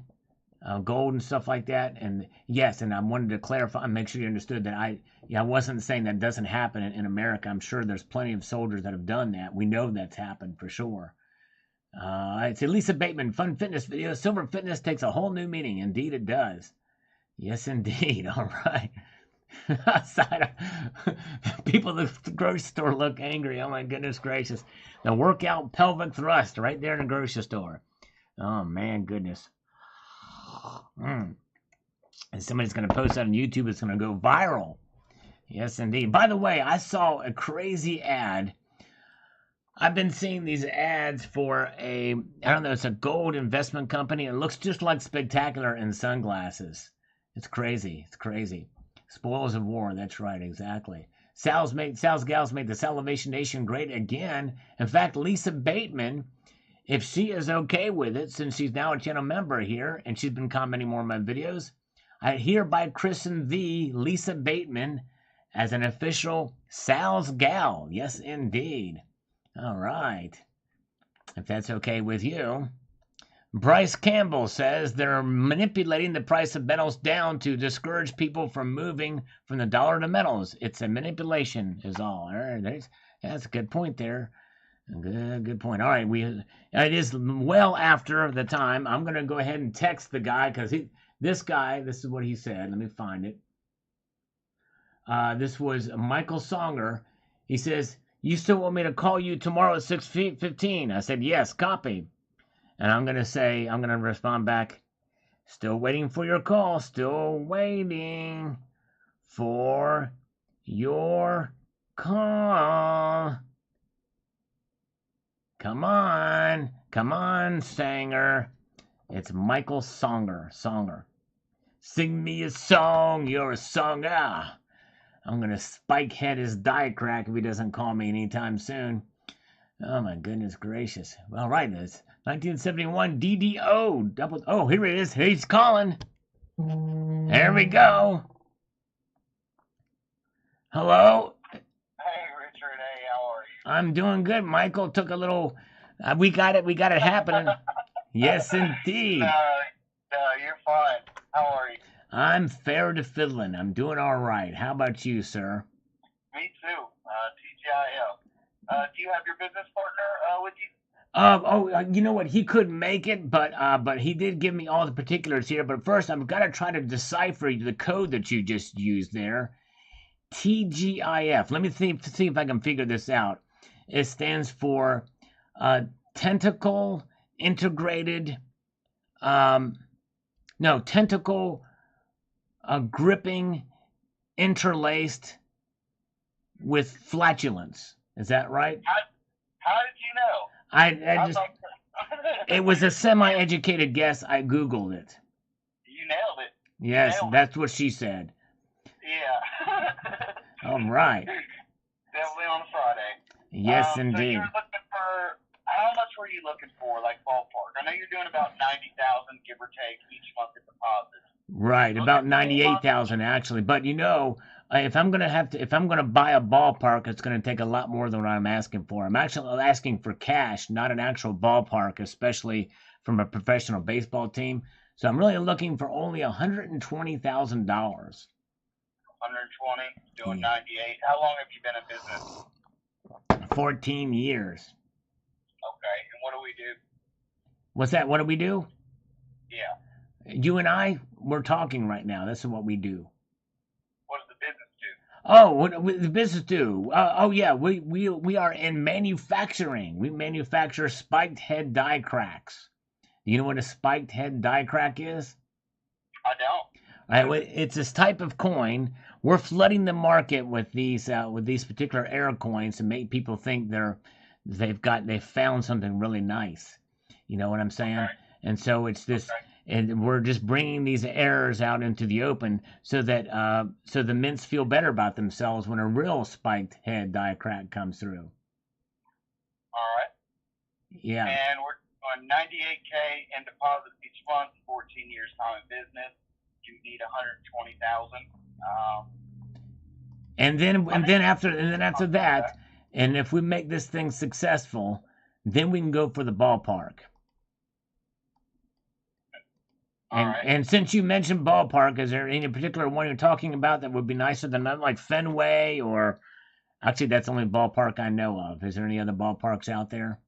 gold and stuff like that. And yes, and I wanted to clarify and make sure you understood that I wasn't saying that doesn't happen in America. I'm sure there's plenty of soldiers that have done that. We know that's happened for sure. It's Lisa Bateman, fun fitness video. Silver fitness takes a whole new meaning. Indeed, it does. Yes, indeed. All right. Outside of people at the grocery store look angry. Oh my goodness gracious. The workout pelvic thrust right there in the grocery store. Oh man, goodness. And somebody's going to post that on YouTube. It's going to go viral. Yes, indeed. By the way, I saw a crazy ad. I've been seeing these ads for I don't know, it's a gold investment company. It looks just like Spectacular in sunglasses. It's crazy. It's crazy. Spoils of war. That's right. Exactly. Sal's gals made the Salivation Nation great again. In fact, Lisa Bateman, if she is okay with it, since she's now a channel member here and she's been commenting more on my videos, I hereby christen thee, Lisa Bateman, as an official Sal's gal. Yes, indeed. All right. If that's okay with you. Bryce Campbell says they're manipulating the price of metals down to discourage people from moving from the dollar to metals. It's a manipulation is all. All right, that's a good point there. Good point. All right, it is well after the time. I'm going to go ahead and text the guy because this is what he said. Let me find it. This was Michael Songer. He says, you still want me to call you tomorrow at 6:15? I said, yes, copy. And I'm going to respond back, still waiting for your call, still waiting for your call. Come on, Sanger. It's Michael Songer. Sing me a song, you're a songer. I'm going to spike head his die crack if he doesn't call me anytime soon. Oh my goodness gracious. All right, it's 1971 DDO. Oh, here it is. He's calling. There we go. Hello? Hey, Richard. Hey, how are you? I'm doing good. Michael took a little... we got it happening. Yes, indeed. No, you're fine. How are you? I'm fair to fiddling. I'm doing all right. How about you, sir? Me too. TGIF. Do you have your business partner with you? You know what? He couldn't make it, but he did give me all the particulars here. But first, I've got to try to decipher the code that you just used there. TGIF. Let me see if I can figure this out. It stands for Tentacle Integrated. Tentacle gripping interlaced with flatulence. Is that right? How did you know? I just it was a semi-educated guess. I Googled it. You nailed it. Yes, that's what she said. Yeah. All right. Definitely on a Friday. Yes, So indeed. you're looking for, how much were you looking for, like ballpark? I know you're doing about 90,000, give or take, each month in deposits. Right, about 98,000 actually. But if I'm gonna buy a ballpark, it's gonna take a lot more than what I'm asking for. I'm actually asking for cash, not an actual ballpark, especially from a professional baseball team. So I'm really looking for only $120,000. 120, doing 98. How long have you been in business? 14 years. Okay, and what do we do? What's that? What do we do? Yeah. You and I, we're talking right now. That's what we do. What does the business Oh, what the business do? Oh yeah, we are in manufacturing. We manufacture spiked head die cracks. Do you know what a spiked head die crack is? I don't. Right, well, it's this type of coin. We're flooding the market with these particular air coins to make people think they've found something really nice. You know what I'm saying? Okay. And so it's this, Okay. and we're just bringing these errors out into the open so that so the mints feel better about themselves when a real spiked head die crack comes through. All right. Yeah. And we're on 98K in deposits each month, 14 years time in business. You need 120,000. And then after that, and if we make this thing successful, then we can go for the ballpark. All right. And since you mentioned ballpark, is there any particular one you're talking about that would be nicer than that, like Fenway, or actually that's the only ballpark I know of. Is there any other ballparks out there?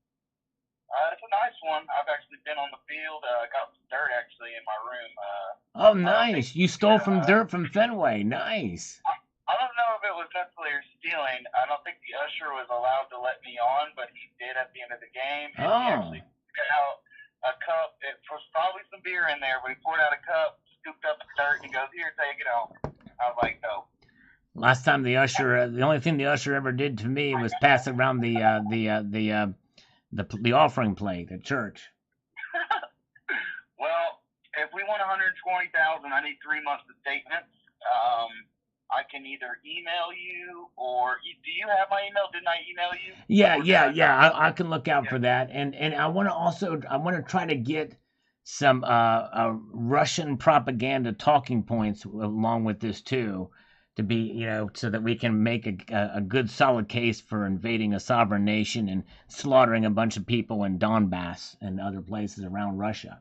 It's a nice one. I've actually been on the field. Got some dirt actually in my room. Oh, I don't think. nice! You stole from dirt from Fenway. Nice. I don't know if it was necessarily stealing. I don't think the usher was allowed to let me on, but he did at the end of the game, and he Oh, actually took out a cup. It was probably some beer in there, but he poured out a cup, scooped up the dirt, and he goes, "Here, take it home." I was like, "No." last time the only thing the usher ever did to me was pass around the offering plate at church. Well, if we want 120,000, I need 3 months of statements. I can either email you or do you have my email? Didn't I email you? Yeah, Or did yeah, I yeah. not? I can look out for Yeah. that, and I want to try to get some Russian propaganda talking points along with this too, to be so that we can make a good solid case for invading a sovereign nation and slaughtering a bunch of people in Donbass and other places around Russia.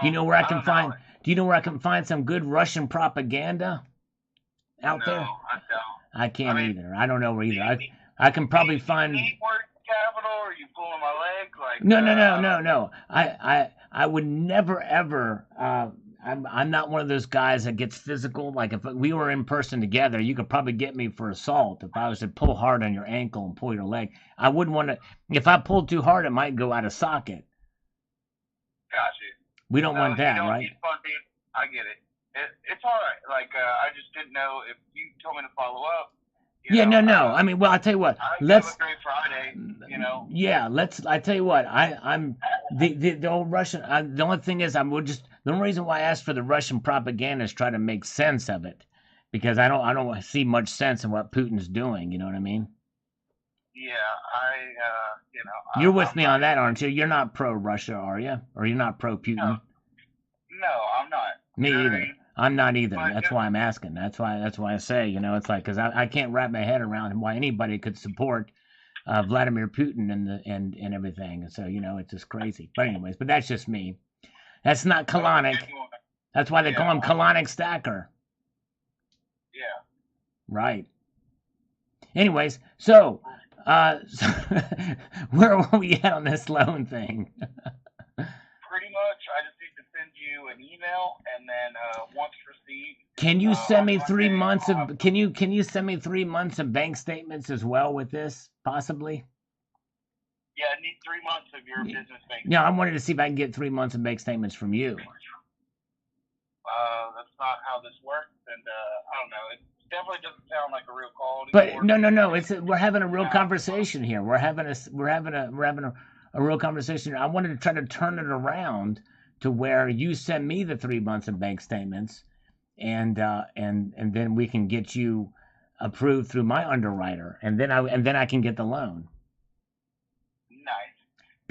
Do you know where I I can don't know. find? Do you know where I can find some good Russian propaganda out No, there? I don't. I I can't mean, either. I don't know where do either. you I can probably do you find. need working capital? Or are you pulling my leg? Like, No, no, no, I no, don't. no. I would never ever. I'm not one of those guys that gets physical. Like if we were in person together, you could probably get me for assault if I was to pull hard on your ankle and pull your leg. I wouldn't want to. If I pulled too hard, it might go out of socket. Got you. We don't No, want you that, don't right? need funding. I get it. It's all right. Like, I just didn't know if you told me to follow up. You Yeah, know, no, no. I mean, well, I'll tell you what. I hope you have a Let's great Friday. You know. Yeah, let's. I tell you what, I'm the old Russian. The only thing is, I'm would just the only reason why I asked for the Russian propaganda is try to make sense of it, because I don't see much sense in what Putin's doing. You know what I mean? Yeah, You're with I'm me not on that, into. aren't you? You're not pro Russia, are you? Or you're not pro No, Putin? no, I'm not. Me You know what I either. mean? I'm not either. But That's why I'm asking. That's why I say, it's like because I can't wrap my head around why anybody could support Vladimir Putin and everything. And so it's just crazy. But anyways, but that's just me. That's not that's a colonic. genuine. That's why they Yeah, call him colonic stacker. yeah. Right. Anyways, so so where were we at on this loan thing? Pretty much, I just need to send you an email, and then once received, Can you send on me three Monday, months I'll have. of can you send me 3 months of bank statements as well with this possibly? Yeah, I need 3 months of your business bank No, I statement. wanted to see if I can get 3 months of bank statements from you. That's not how this works, and I don't know. It definitely doesn't sound like a real call But anymore. no, no, no. We're having a real Yeah. conversation here. We're having a real conversation. I wanted to try to turn it around to where you send me the 3 months of bank statements, and then we can get you approved through my underwriter, and then I can get the loan. Nice.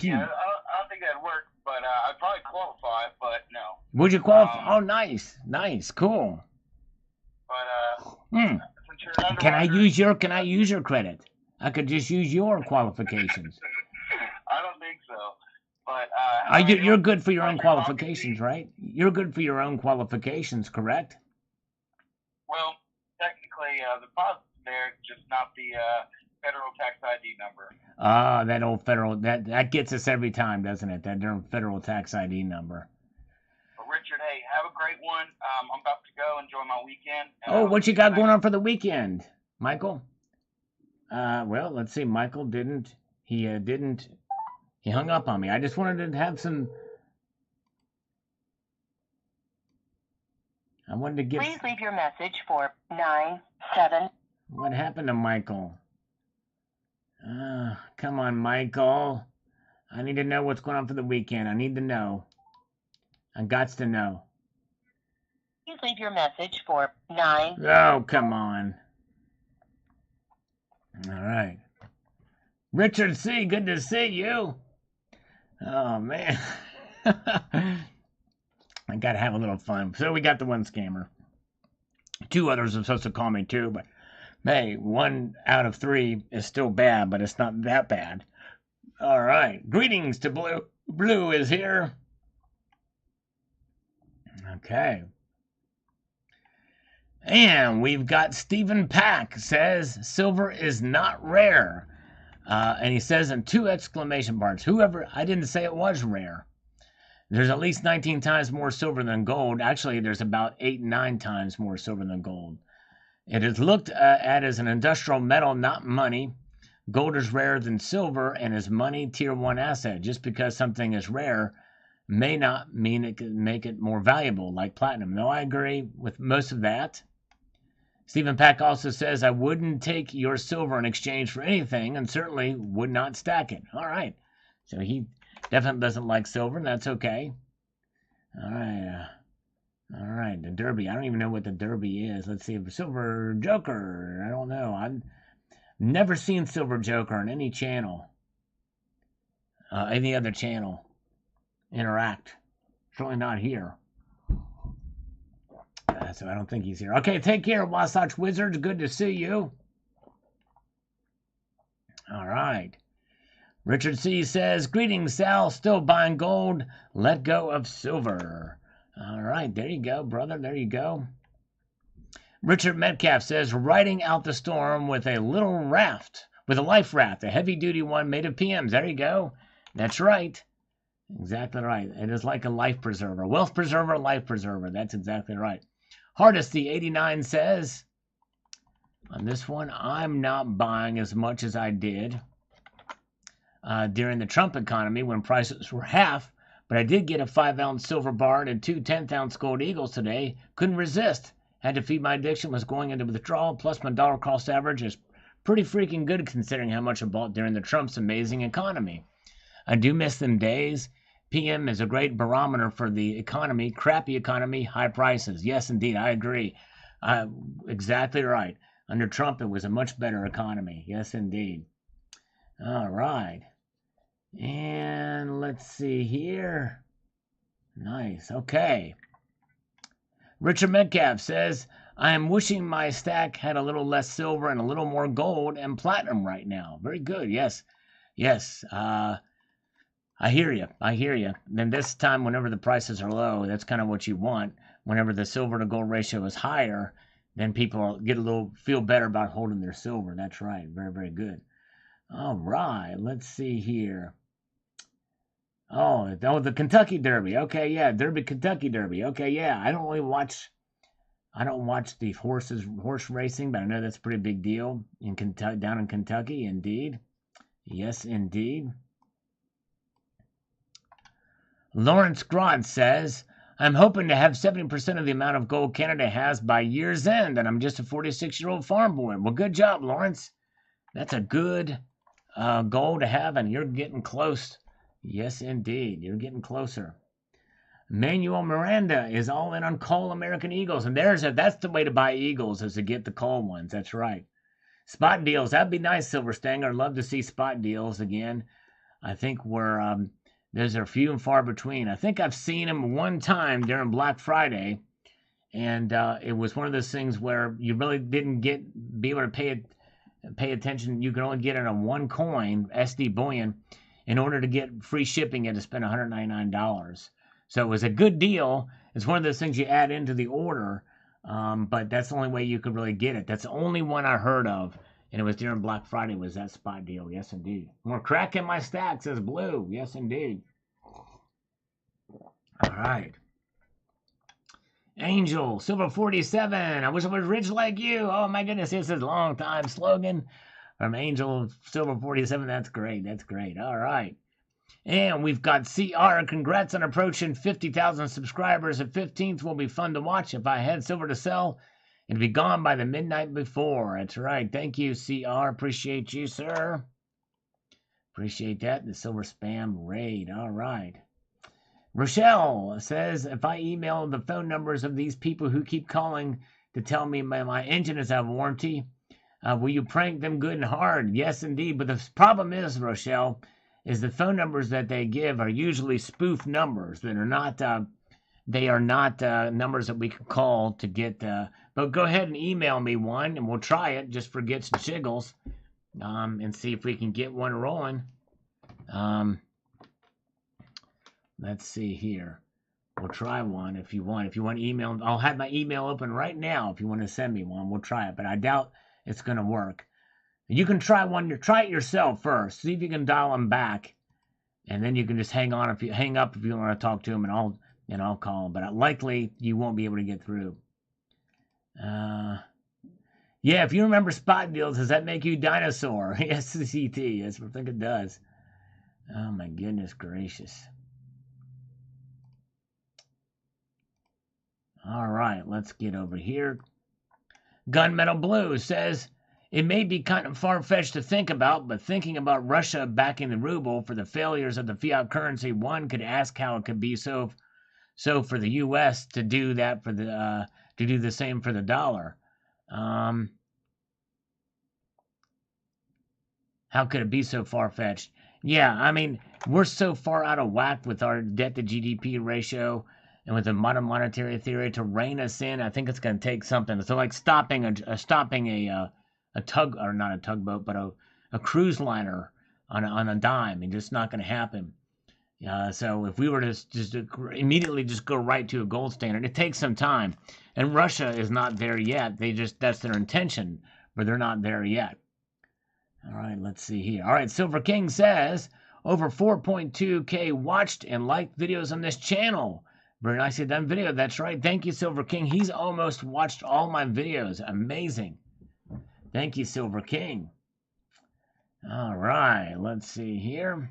Yeah, P. I don't think that'd work, but I'd probably qualify, but no. Would you qualify? Oh, nice, nice, cool. But Hmm. since you're an Can I underwriter, use your credit? I could just use your qualifications. I don't think so. But Are I you? mean, it You're was good for your a own pleasure talking to qualifications, you. right? You're good for your own qualifications, correct? Well, technically, the deposit's there, just not the federal tax ID number. Ah, that old federal that gets us every time, doesn't it? That darn federal tax ID number. But Richard, hey, have a great one. I'm about to go enjoy my weekend. Oh, what you got going on for the weekend, Michael? Well, let's see. Michael didn't. He didn't. He hung up on me. I just wanted to have some. I wanted to get. Please leave your message for 97. What happened to Michael? Come on, Michael. I need to know what's going on for the weekend. I need to know. I gots to know. Please leave your message for 9. Oh, come on. All right. Richard C., good to see you. Oh, man. I got to have a little fun. So we got the one scammer. 2 others are supposed to call me too, but hey, 1 out of 3 is still bad, but it's not that bad. All right. Greetings to Blue. Blue is here. Okay. And we've got Stephen Pack says silver is not rare. And he says in 2 exclamation marks, whoever, I didn't say it was rare. There's at least 19 times more silver than gold. Actually, there's about 8, 9 times more silver than gold. It is looked at as an industrial metal, not money. Gold is rarer than silver and is money tier 1 asset. Just because something is rare may not mean it can make it more valuable, like platinum. No, I agree with most of that. Stephen Pack also says, I wouldn't take your silver in exchange for anything and certainly would not stack it. All right. So he definitely doesn't like silver, and that's okay. All right. All right. The Derby. I don't even know what the Derby is. Let's see. Silver Joker. I don't know. I've never seen Silver Joker on any channel. Any other channel. Interact. Certainly not here. So I don't think he's here. Okay, take care, Wasatch Wizards. Good to see you. All right. Richard C. says, greetings, Sal. Still buying gold. Let go of silver. All right, there you go, brother. There you go. Richard Metcalf says, riding out the storm with a little raft, with a life raft, a heavy-duty one made of PMs. There you go. That's right. Exactly right. It is like a life preserver. Wealth preserver, life preserver. That's exactly right. Hardesty 89 says, on this one, I'm not buying as much as I did during the Trump economy when prices were half, but I did get a 5-ounce silver bar and 2 10th-ounce gold eagles today. Couldn't resist. Had to feed my addiction, was going into withdrawal, plus my dollar cost average is pretty freaking good considering how much I bought during the Trump's amazing economy. I do miss them days. PM is a great barometer for the economy. Crappy economy, high prices. Yes, indeed, I agree. Exactly right. Under Trump, it was a much better economy. Yes, indeed. All right. And let's see here. Nice. Okay. Richard Metcalf says, I am wishing my stack had a little less silver and a little more gold and platinum right now. Very good. Yes. Yes. I hear you. I hear you. Then this time, whenever the prices are low, that's kind of what you want. Whenever the silver to gold ratio is higher, then people get a little feel better about holding their silver. That's right. Very, very good. All right. Let's see here. Oh, the Kentucky Derby. Okay, yeah, Kentucky Derby. Okay, yeah. I don't watch the horse racing, but I know that's a pretty big deal in Kentucky, down in Kentucky. Indeed. Yes, indeed. Lawrence Grant says, I'm hoping to have 70% of the amount of gold Canada has by year's end, and I'm just a 46-year-old farm boy. Well, good job, Lawrence. That's a good goal to have, and you're getting close. Yes, indeed. You're getting closer. Manuel Miranda is all in on Call American Eagles, and that's the way to buy Eagles, is to get the Call ones. That's right. Spot deals. That'd be nice, Silver Stanger. I'd love to see spot deals again. I think those are few and far between. I think I've seen them one time during Black Friday, and it was one of those things where you really didn't be able to pay attention. You could only get it on one coin, SD bullion. In order to get free shipping, you had to spend $199. So it was a good deal. It's one of those things you add into the order, but that's the only way you could really get it. That's the only one I heard of. And it was during Black Friday was that spot deal. Yes, indeed. More crack in my stack, says Blue. Yes, indeed. All right. Angel, Silver 47. I wish I was rich like you. Oh my goodness, this is a long time slogan from Angel Silver 47. That's great. That's great. All right. And we've got CR. Congrats on approaching 50,000 subscribers. The 15th will be fun to watch. If I had silver to sell, it'd be gone by the midnight before. That's right. Thank you, CR. Appreciate you, sir. Appreciate that. The silver spam raid. All right. Rochelle says, if I email the phone numbers of these people who keep calling to tell me my engine is out of warranty, will you prank them good and hard? Yes, indeed. But the problem is, Rochelle, is the phone numbers that they give are usually spoof numbers that are not, numbers that we can call to get, but go ahead and email me one and we'll try it just for gets and jiggles, and see if we can get one rolling. Let's see here. We'll try one if you want. If you want email, I'll have my email open right now. If you want to send me one, we'll try it. But I doubt it's going to work. You can try one. Try it yourself first. See if you can dial them back, and then you can just hang up if you don't want to talk to them, and I'll call them. But likely you won't be able to get through. Yeah, if you remember spot deals, does that make you dinosaur? Yes, CT. Yes, I think it does. Oh my goodness gracious. All right, let's get over here. Gunmetal Blue says, it may be kind of far-fetched to think about, but thinking about Russia backing the ruble for the failures of the fiat currency, one could ask how it could be so for the U.S. to do that to do the same for the dollar. How could it be so far-fetched? Yeah, I mean, we're so far out of whack with our debt to GDP ratio and with the modern monetary theory to rein us in. I think it's going to take something. So like stopping a tug, or not a tugboat, but a cruise liner on a dime, and just not going to happen. So if we were to just immediately just go right to a gold standard, it takes some time. And Russia is not there yet. That's their intention, but they're not there yet. All right, let's see here. All right, Silver King says, over 4.2K watched and liked videos on this channel. Very nicely done video. That's right. Thank you, Silver King. He's almost watched all my videos. Amazing. Thank you, Silver King. All right, let's see here.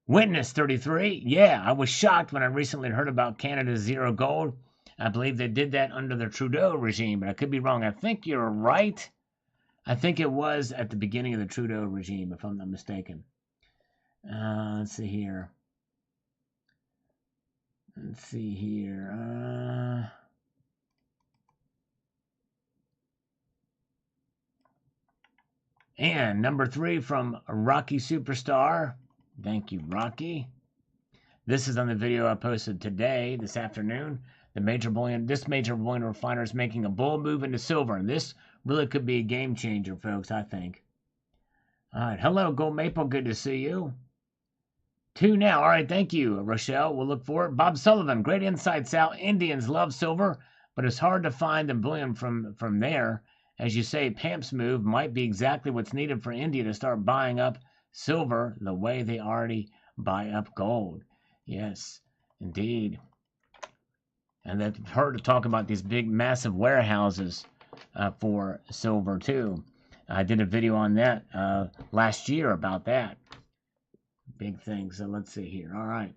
Witness 33. Yeah, I was shocked when I recently heard about Canada's zero gold. I believe they did that under the Trudeau regime, but I could be wrong. I think you're right. I think it was at the beginning of the Trudeau regime, if I'm not mistaken. Let's see here. Let's see here. And number 3 from Rocky Superstar. Thank you, Rocky. This is on the video I posted today, this afternoon. This major bullion refiner is making a bull move into silver, and this really could be a game changer, folks, I think. All right, hello, Gold Maple, good to see you. 2 now. All right, thank you, Rochelle. We'll look for it. Bob Sullivan, great insight, Sal. Indians love silver, but it's hard to find the bullion from there. As you say, Pamp's move might be exactly what's needed for India to start buying up silver the way they already buy up gold. Yes, indeed. And they've heard to talk about these big, massive warehouses for silver, too. I did a video on that last year about that. Big thing. So let's see here. All right.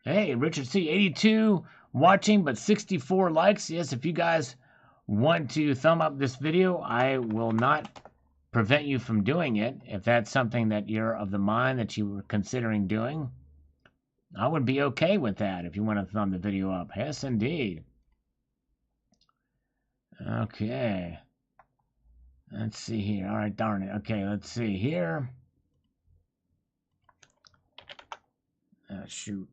Hey, Richard C. 82 watching, but 64 likes. Yes, if you guys want to thumb up this video, I will not prevent you from doing it. If that's something that you're of the mind that you were considering doing, I would be okay with that if you want to thumb the video up. Yes, indeed. Okay. Let's see here. All right, darn it. Okay, let's see here. Shoot.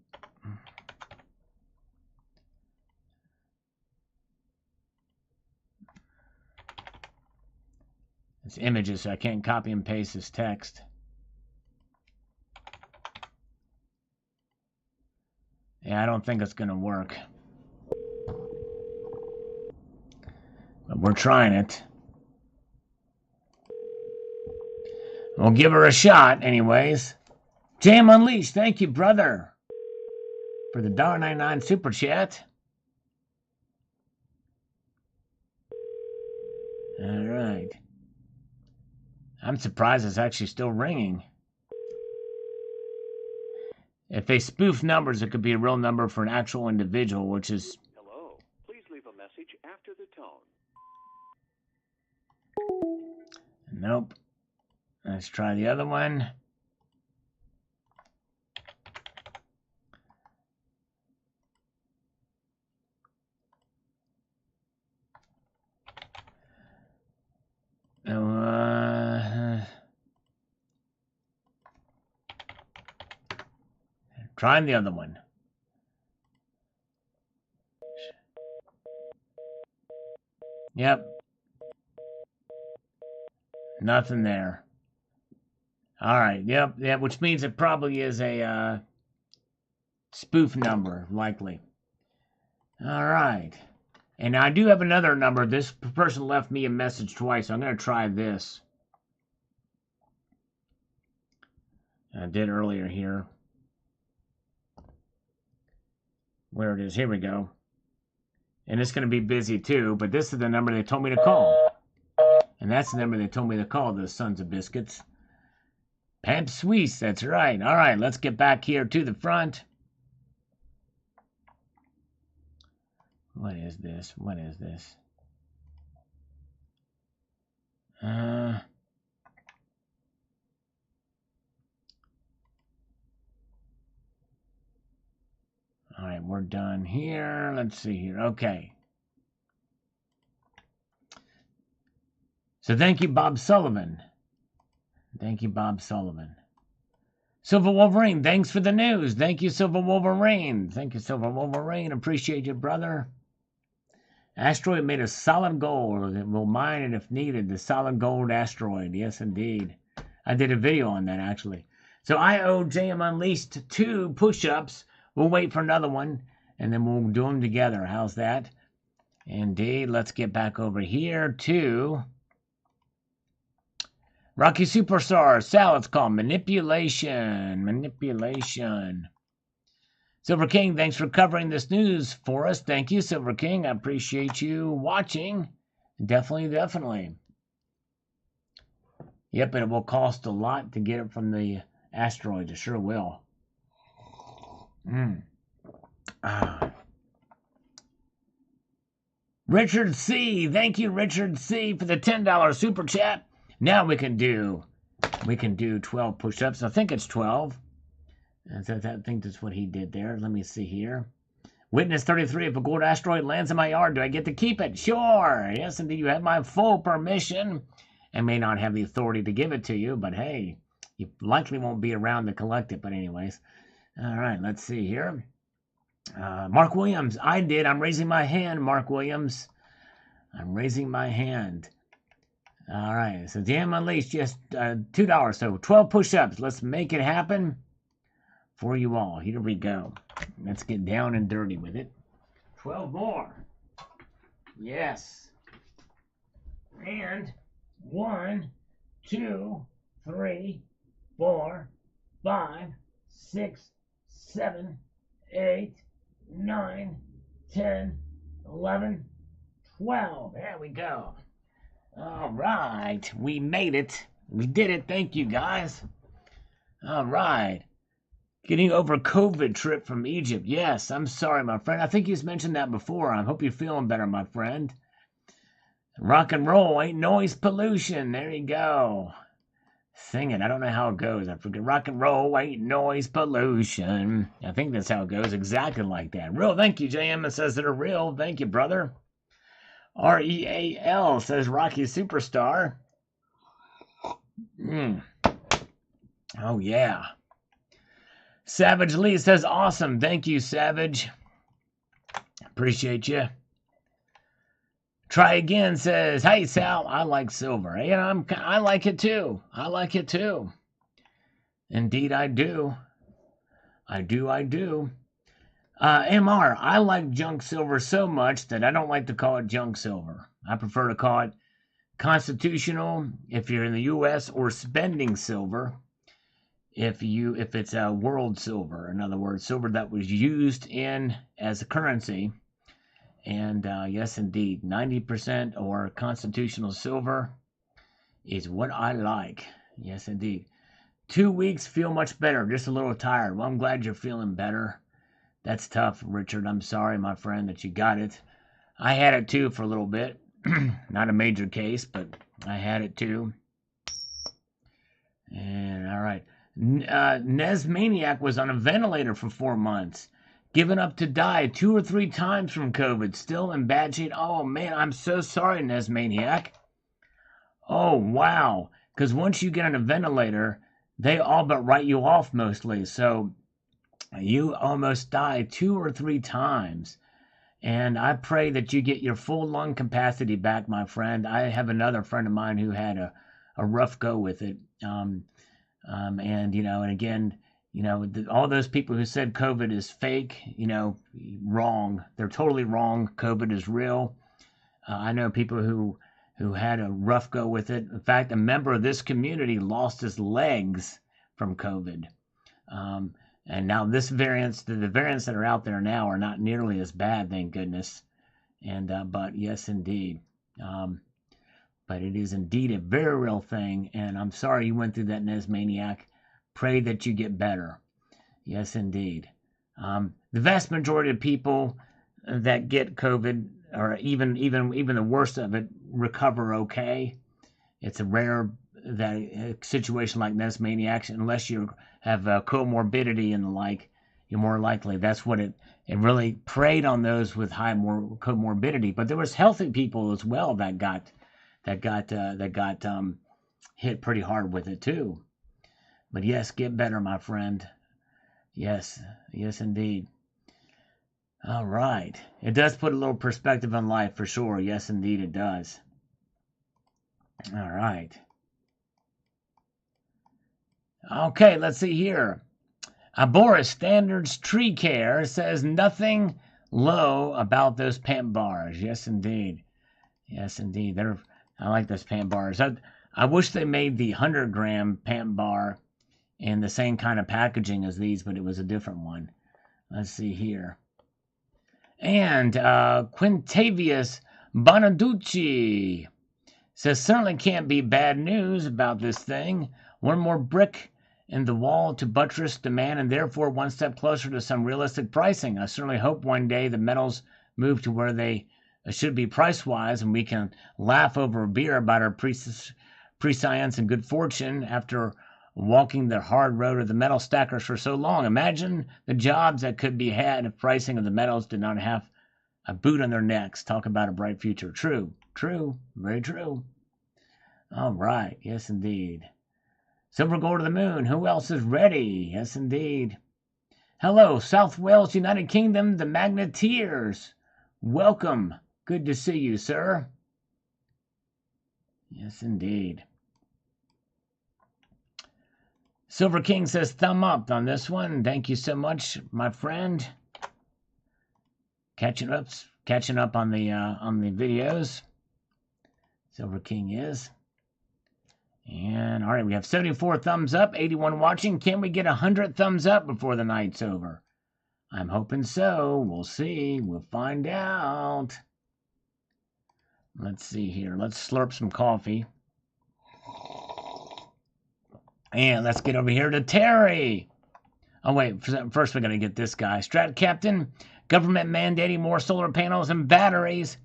It's images, so I can't copy and paste this text. Yeah, I don't think it's going to work. But we're trying it. We'll give her a shot, anyways. Jam Unleashed, thank you, brother. for the $1.99 super chat. All right. I'm surprised it's actually still ringing. If they spoof numbers, it could be a real number for an actual individual, which is... Hello. Please leave a message after the tone. Nope. Let's try the other one. Trying the other one. Yep. Nothing there. All right. Yep. Yeah, which means it probably is a spoof number, likely. All right. And I do have another number. This person left me a message twice, so I'm going to try this. I did earlier here. Where it is. Here we go. And it's going to be busy too, but this is the number they told me to call. And that's the number they told me to call, those sons of biscuits. Pamp Suisse, that's right. All right, let's get back here to the front. What is this? What is this? All right, we're done here. Let's see here. Okay. So thank you, Bob Sullivan. Thank you, Bob Sullivan. Silver Wolverine, thanks for the news. Thank you, Silver Wolverine. Thank you, Silver Wolverine. Appreciate you, brother. Asteroid made of solid gold. We'll mine it if needed. The solid gold asteroid. Yes, indeed. I did a video on that, actually. So I owe JM Unleashed 2 push-ups. We'll wait for another one, and then we'll do them together. How's that? Indeed. Let's get back over here to Rocky Superstar. Sal, it's called Manipulation. Manipulation. Silver King, thanks for covering this news for us. Thank you, Silver King. I appreciate you watching. Definitely, definitely. Yep, and it will cost a lot to get it from the asteroid. It sure will. Richard C. Thank you, Richard C. for the $10 super chat. Now we can do 12 push-ups. I think it's 12. I think that's what he did there. Let me see here. Witness 33, if a gold asteroid lands in my yard, do I get to keep it? Sure. Yes, indeed. You have my full permission. I may not have the authority to give it to you, but hey, you likely won't be around to collect it. But anyways. All right, let's see here. Mark Williams, I did. I'm raising my hand, Mark Williams. I'm raising my hand. All right, so Jam Unleashed, just $2. So 12 push-ups. Let's make it happen for you all. Here we go. Let's get down and dirty with it. 12 more. Yes. And 1, 2, 3, 4, 5, 6, 7, 8, 9, 10, 11, 12. There we go. All right. We made it. We did it. Thank you, guys. All right. Getting over COVID trip from Egypt. Yes, I'm sorry, my friend. I think you've mentioned that before. I hope you're feeling better, my friend. Rock and roll ain't noise pollution. There you go. Sing it. I don't know how it goes. I forget. Rock and roll ain't noise pollution. I think that's how it goes. Exactly like that. Real. Thank you, JM. It says that are real. Thank you, brother. REAL says Rocky Superstar. Oh, yeah. Savage Lee says, awesome. Thank you, Savage. Appreciate you. Try Again says, hey, Sal, I like silver. And I like it too. I like it too. Indeed, I do. I do. MR, I like junk silver so much that I don't like to call it junk silver. I prefer to call it constitutional if you're in the U.S. or spending silver if it's a world silver, in other words, silver that was used in as a currency. And yes, indeed, 90% or constitutional silver is what I like. Yes, indeed. 2 weeks, feel much better, just a little tired. Well, I'm glad you're feeling better. That's tough, Richard. I'm sorry, my friend, that you got it. I had it too for a little bit. Not a major case, but I had it too. And all right. Nesmaniac was on a ventilator for 4 months, given up to die 2 or 3 times from COVID, still in bad shape. Oh, man, I'm so sorry, Nesmaniac. Oh, wow. Because once you get on a ventilator, they all but write you off mostly. So you almost died 2 or 3 times. And I pray that you get your full lung capacity back, my friend. I have another friend of mine who had a rough go with it. And, and again, all those people who said COVID is fake, wrong. They're totally wrong. COVID is real. I know people who had a rough go with it. In fact, a member of this community lost his legs from COVID. And now the variants that are out there now are not nearly as bad, thank goodness. And but yes, indeed. But it is indeed a very real thing. And I'm sorry you went through that, Nesmaniac. Pray that you get better. Yes, indeed. The vast majority of people that get COVID, or even the worst of it, recover okay. It's a rare situation like Nesmaniacs, unless you have comorbidity and the like, you're more likely. That's what it really preyed on, those with high comorbidity. But there was healthy people as well that got hit pretty hard with it too. But yes, get better, my friend. Yes, indeed. All right. It does put a little perspective on life for sure. Yes, indeed, it does. All right. Okay, let's see here. Boris Standards Tree Care says nothing low about those pant bars. Yes, indeed. Yes, indeed. I like those pant bars. I wish they made the 100-gram pant bar in the same kind of packaging as these, but it was a different one. Let's see here. And Quintavious Bonaducci says, certainly can't be bad news about this thing. One more brick in the wall to buttress demand, and therefore one step closer to some realistic pricing. I certainly hope one day the metals move to where they should be price-wise, and we can laugh over a beer about our prescience and good fortune after walking the hard road of the metal stackers for so long. Imagine the jobs that could be had if pricing of the metals did not have a boot on their necks. Talk about a bright future. True, very true. All right, yes, indeed. Silver go to the moon. Who else is ready? Yes, indeed. Hello, South Wales, United Kingdom, the Magneteers. Welcome. Good to see you, sir. Yes, indeed. Silver King says thumb up on this one. Thank you so much, my friend. Catching up on the videos. Silver King is. And all right, we have 74 thumbs up, 81 watching. Can we get 100 thumbs up before the night's over? I'm hoping so. We'll see. We'll find out. Let's see here. Let's slurp some coffee. And let's get over here to Terry. Oh, wait. First, we're going to get this guy. Strat Captain, government mandating more solar panels and batteries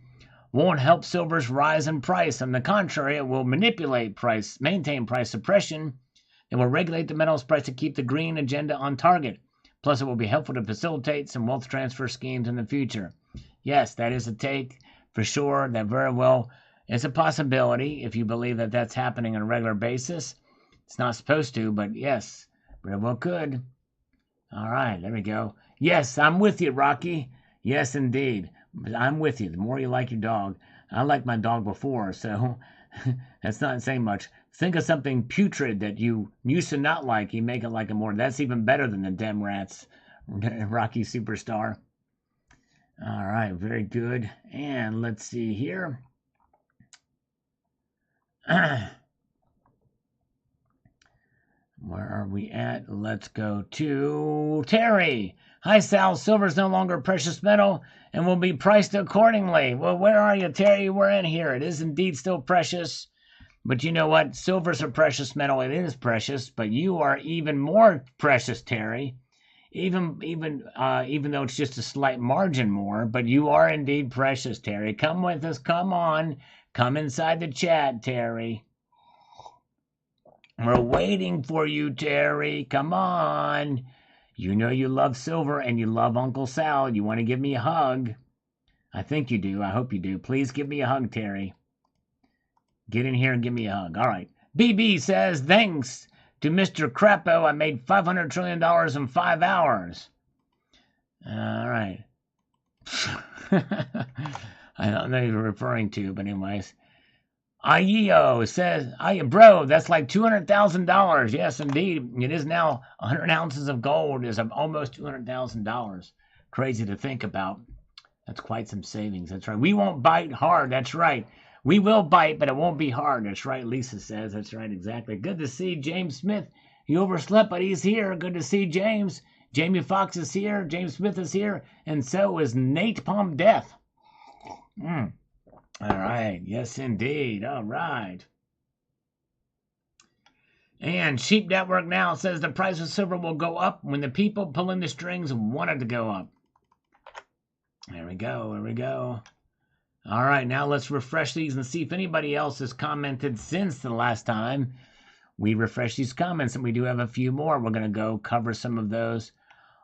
won't help silver's rise in price. On the contrary, it will manipulate price, maintain price suppression. It will regulate the metals price to keep the green agenda on target. Plus, it will be helpful to facilitate some wealth transfer schemes in the future. Yes, that is a take for sure. That very well is a possibility if you believe that that's happening on a regular basis. It's not supposed to, but yes, very well could. All right, there we go. Yes, I'm with you, Rocky. Yes, indeed. I'm with you. The more you like your dog. I liked my dog before, so that's not saying much. Think of something putrid that you used to not like. You make it like it more. That's even better than the damn rats, Rocky Superstar. All right, very good. And let's see here. Where are we at? Let's go to Terry. Hi, Sal. Silver's no longer a precious metal and will be priced accordingly. Well, where are you, Terry? We're in here. It is indeed still precious. But you know what? Silver's a precious metal. It is precious, but you are even more precious, Terry. Even though it's just a slight margin more, but you are indeed precious, Terry. Come with us. Come on. Come inside the chat, Terry. We're waiting for you, Terry. Come on. You know you love Silver and you love Uncle Sal. You want to give me a hug? I think you do. I hope you do. Please give me a hug, Terry. Get in here and give me a hug. All right. BB says, thanks to Mr. Crapo, I made $500 trillion in 5 hours. All right. I don't know who you're referring to, but anyways. Ayo says, bro, that's like $200,000. Yes, indeed. It is now 100 ounces of gold is almost $200,000. Crazy to think about. That's quite some savings. That's right. We won't bite hard. That's right. We will bite, but it won't be hard. That's right, Lisa says. That's right, exactly. Good to see James Smith. He overslept, but he's here. Good to see James. Jamie Foxx is here. James Smith is here. And so is Nate Palm Death. All right. Yes, indeed. All right. And Sheep Network now says the price of silver will go up when the people pulling the strings want it to go up. There we go. There we go. All right. Now let's refresh these and see if anybody else has commented since the last time we refreshed these comments. And we do have a few more. We're going to go cover some of those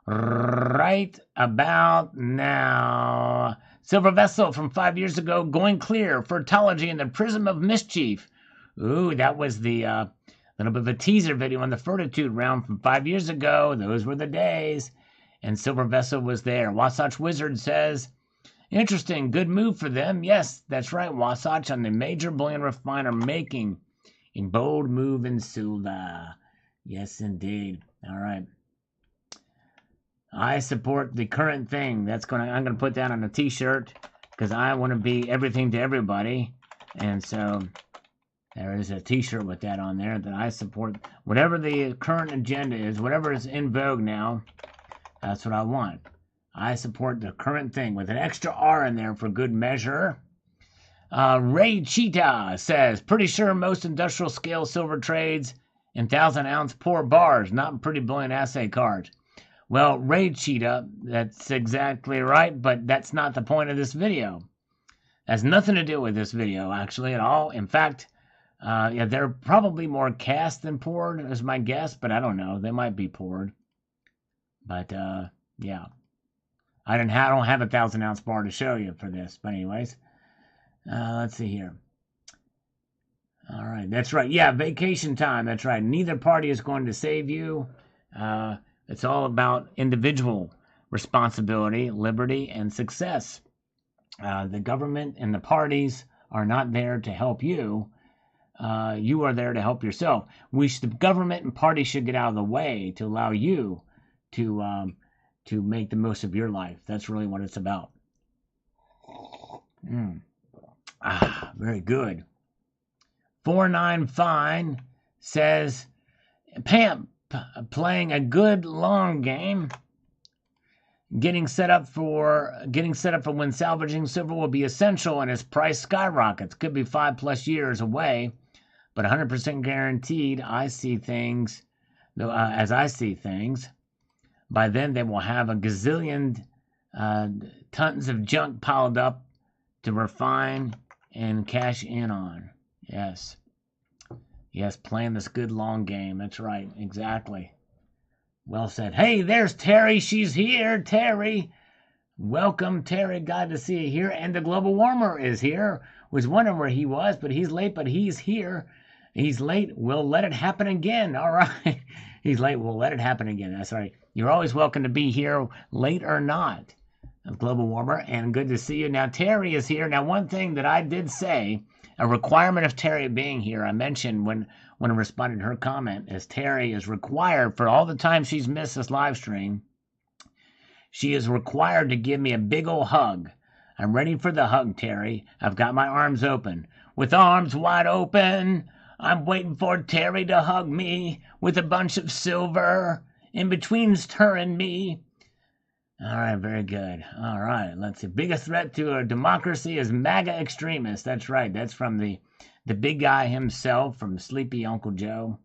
right about now. Silver Vessel from 5 years ago, going clear, Fertology and the Prism of Mischief. Ooh, that was the little bit of a teaser video on the Fortitude round from 5 years ago. Those were the days. And Silver Vessel was there. Wasatch Wizard says, interesting, good move for them. Yes, that's right, Wasatch on the major bullion refiner making a bold move in silver. Yes, indeed. All right. I support the current thing. I'm gonna put that on a t-shirt because I want to be everything to everybody. And so there is a t-shirt with that on there that I support. Whatever the current agenda is, whatever is in vogue now, that's what I want. I support the current thing with an extra R in there for good measure. Ray Cheetah says, pretty sure most industrial scale silver trades in 1,000-ounce pour bars, not in pretty bullion assay cards. Well, Ray Cheetah, that's exactly right, but that's not the point of this video. It has nothing to do with this video, actually, at all. In fact, yeah, they're probably more cast than poured, is my guess, but I don't know. They might be poured. But, yeah. I don't have a 1,000-ounce bar to show you for this, but anyways. Let's see here. All right, that's right. Yeah, vacation time, that's right. Neither party is going to save you. It's all about individual responsibility, liberty, and success. The government and the parties are not there to help you. You are there to help yourself. The government and parties should get out of the way to allow you to make the most of your life. That's really what it's about. Very good. 49 Fine says, Pam, playing a good long game, getting set up for when salvaging silver will be essential and its price skyrockets. Could be 5+ years away, but 100% guaranteed. As I see things, by then they will have a gazillion tons of junk piled up to refine and cash in on. Yes, playing this good long game. That's right, exactly. Well said. Hey, there's Terry. She's here. Terry. Welcome, Terry. Glad to see you here. And the global warmer is here. Was wondering where he was, but he's late, but he's here. He's late. We'll let it happen again. All right. He's late. We'll let it happen again. That's right. You're always welcome to be here, late or not. Global warmer, and good to see you. Now, Terry is here. Now, one thing that I did say, a requirement of Terry being here, I mentioned when I responded to her comment, is Terry is required, for all the time she's missed this live stream, she is required to give me a big old hug. I'm ready for the hug, Terry. I've got my arms open. With arms wide open, I'm waiting for Terry to hug me with a bunch of silver in between's her and me. All right, very good. All right, let's see. Biggest threat to our democracy is MAGA extremists. That's right. That's from the big guy himself, from Sleepy Uncle Joe.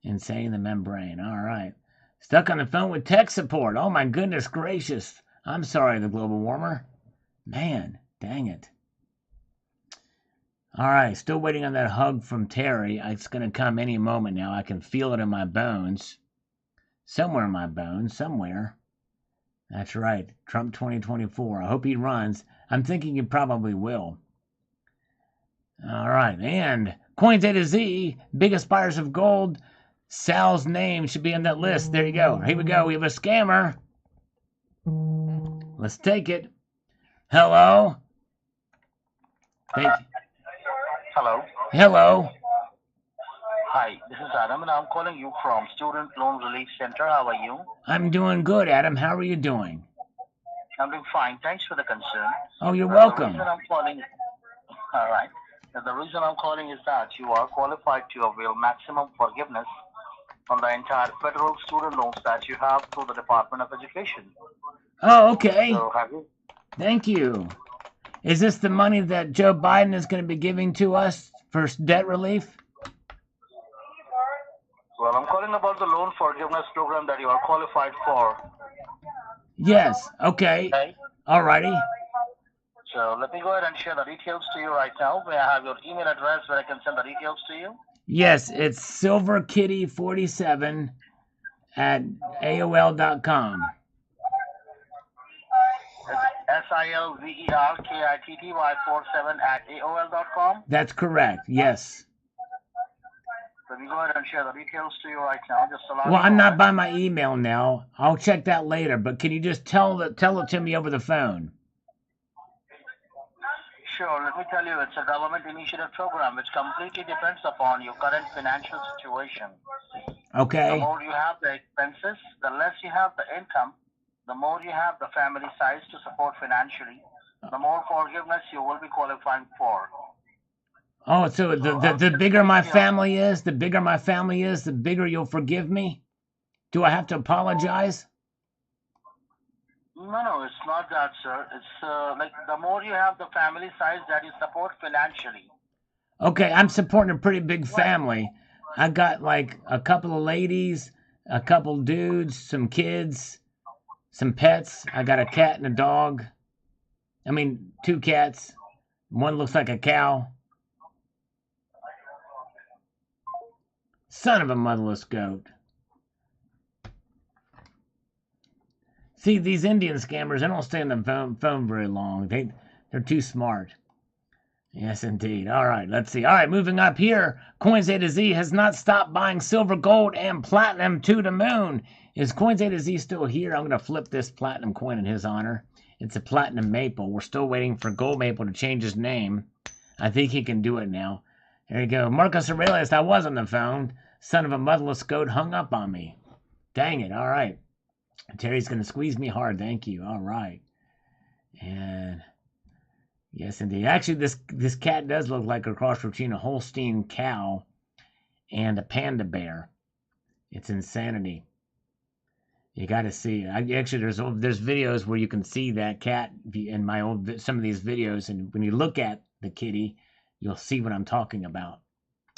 Insane the membrane. All right. Stuck on the phone with tech support. Oh, my goodness gracious. I'm sorry, the global warmer. Man, dang it. All right, still waiting on that hug from Terry. It's going to come any moment now. I can feel it in my bones. Somewhere in my bones, somewhere. That's right, Trump 2024. I hope he runs. I'm thinking he probably will. All right, and Coins A to Z, biggest buyers of gold. Sal's name should be on that list. There you go. Here we go. We have a scammer. Let's take it. Hello? Thank you. Hello. Hello. Hi, this is Adam, and I'm calling you from Student Loan Relief Center. How are you? I'm doing good, Adam. How are you doing? I'm doing fine. Thanks for the concern. Oh, you're welcome. The reason I'm calling, all right. The reason I'm calling is that you are qualified to avail maximum forgiveness on the entire federal student loans that you have through the Department of Education. Oh, okay. So have you? Thank you. Is this the money that Joe Biden is going to be giving to us for debt relief? Well, I'm calling about the loan forgiveness program that you are qualified for. Yes. Okay. Okay. Alrighty. So let me go ahead and share the details to you right now. May I have your email address where I can send the details to you? Yes, it's silverkitty47 at AOL.com. SILVERKITTY47 at AOL.com. That's correct. Yes. Let me go ahead and share the details to you right now. Just allow Well, me I'm a not moment. by my email now. I'll check that later. But can you just tell it to me over the phone? Sure. Let me tell you, it's a government initiative program which completely depends upon your current financial situation. The Okay. more you have the expenses, the less you have the income. The more you have the family size to support financially, the more forgiveness you will be qualifying for. Oh, so the bigger my family is, the bigger you'll forgive me? Do I have to apologize? No, it's not that, sir. It's like the more you have the family size that you support financially. Okay, I'm supporting a pretty big family. I got like a couple of ladies, a couple dudes, some kids, some pets. I got a cat and a dog. I mean, 2 cats. One looks like a cow. Son of a motherless goat. See, these Indian scammers, they don't stay on the phone very long. They're too smart. Yes, indeed. All right, let's see. All right, moving up here. Coins A to Z has not stopped buying silver, gold, and platinum to the moon. Is Coins A to Z still here? I'm going to flip this platinum coin in his honor. It's a platinum maple. We're still waiting for Gold Maple to change his name. I think he can do it now. There you go. Marcus Aurelius, I was on the phone. Son of a motherless goat hung up on me. Dang it. All right. Terry's going to squeeze me hard. Thank you. All right. And yes, indeed. Actually, this cat does look like a cross between a Holstein cow and a panda bear. It's insanity. You got to see it. Actually, there's videos where you can see that cat in some of these videos, and when you look at the kitty, you'll see what I'm talking about.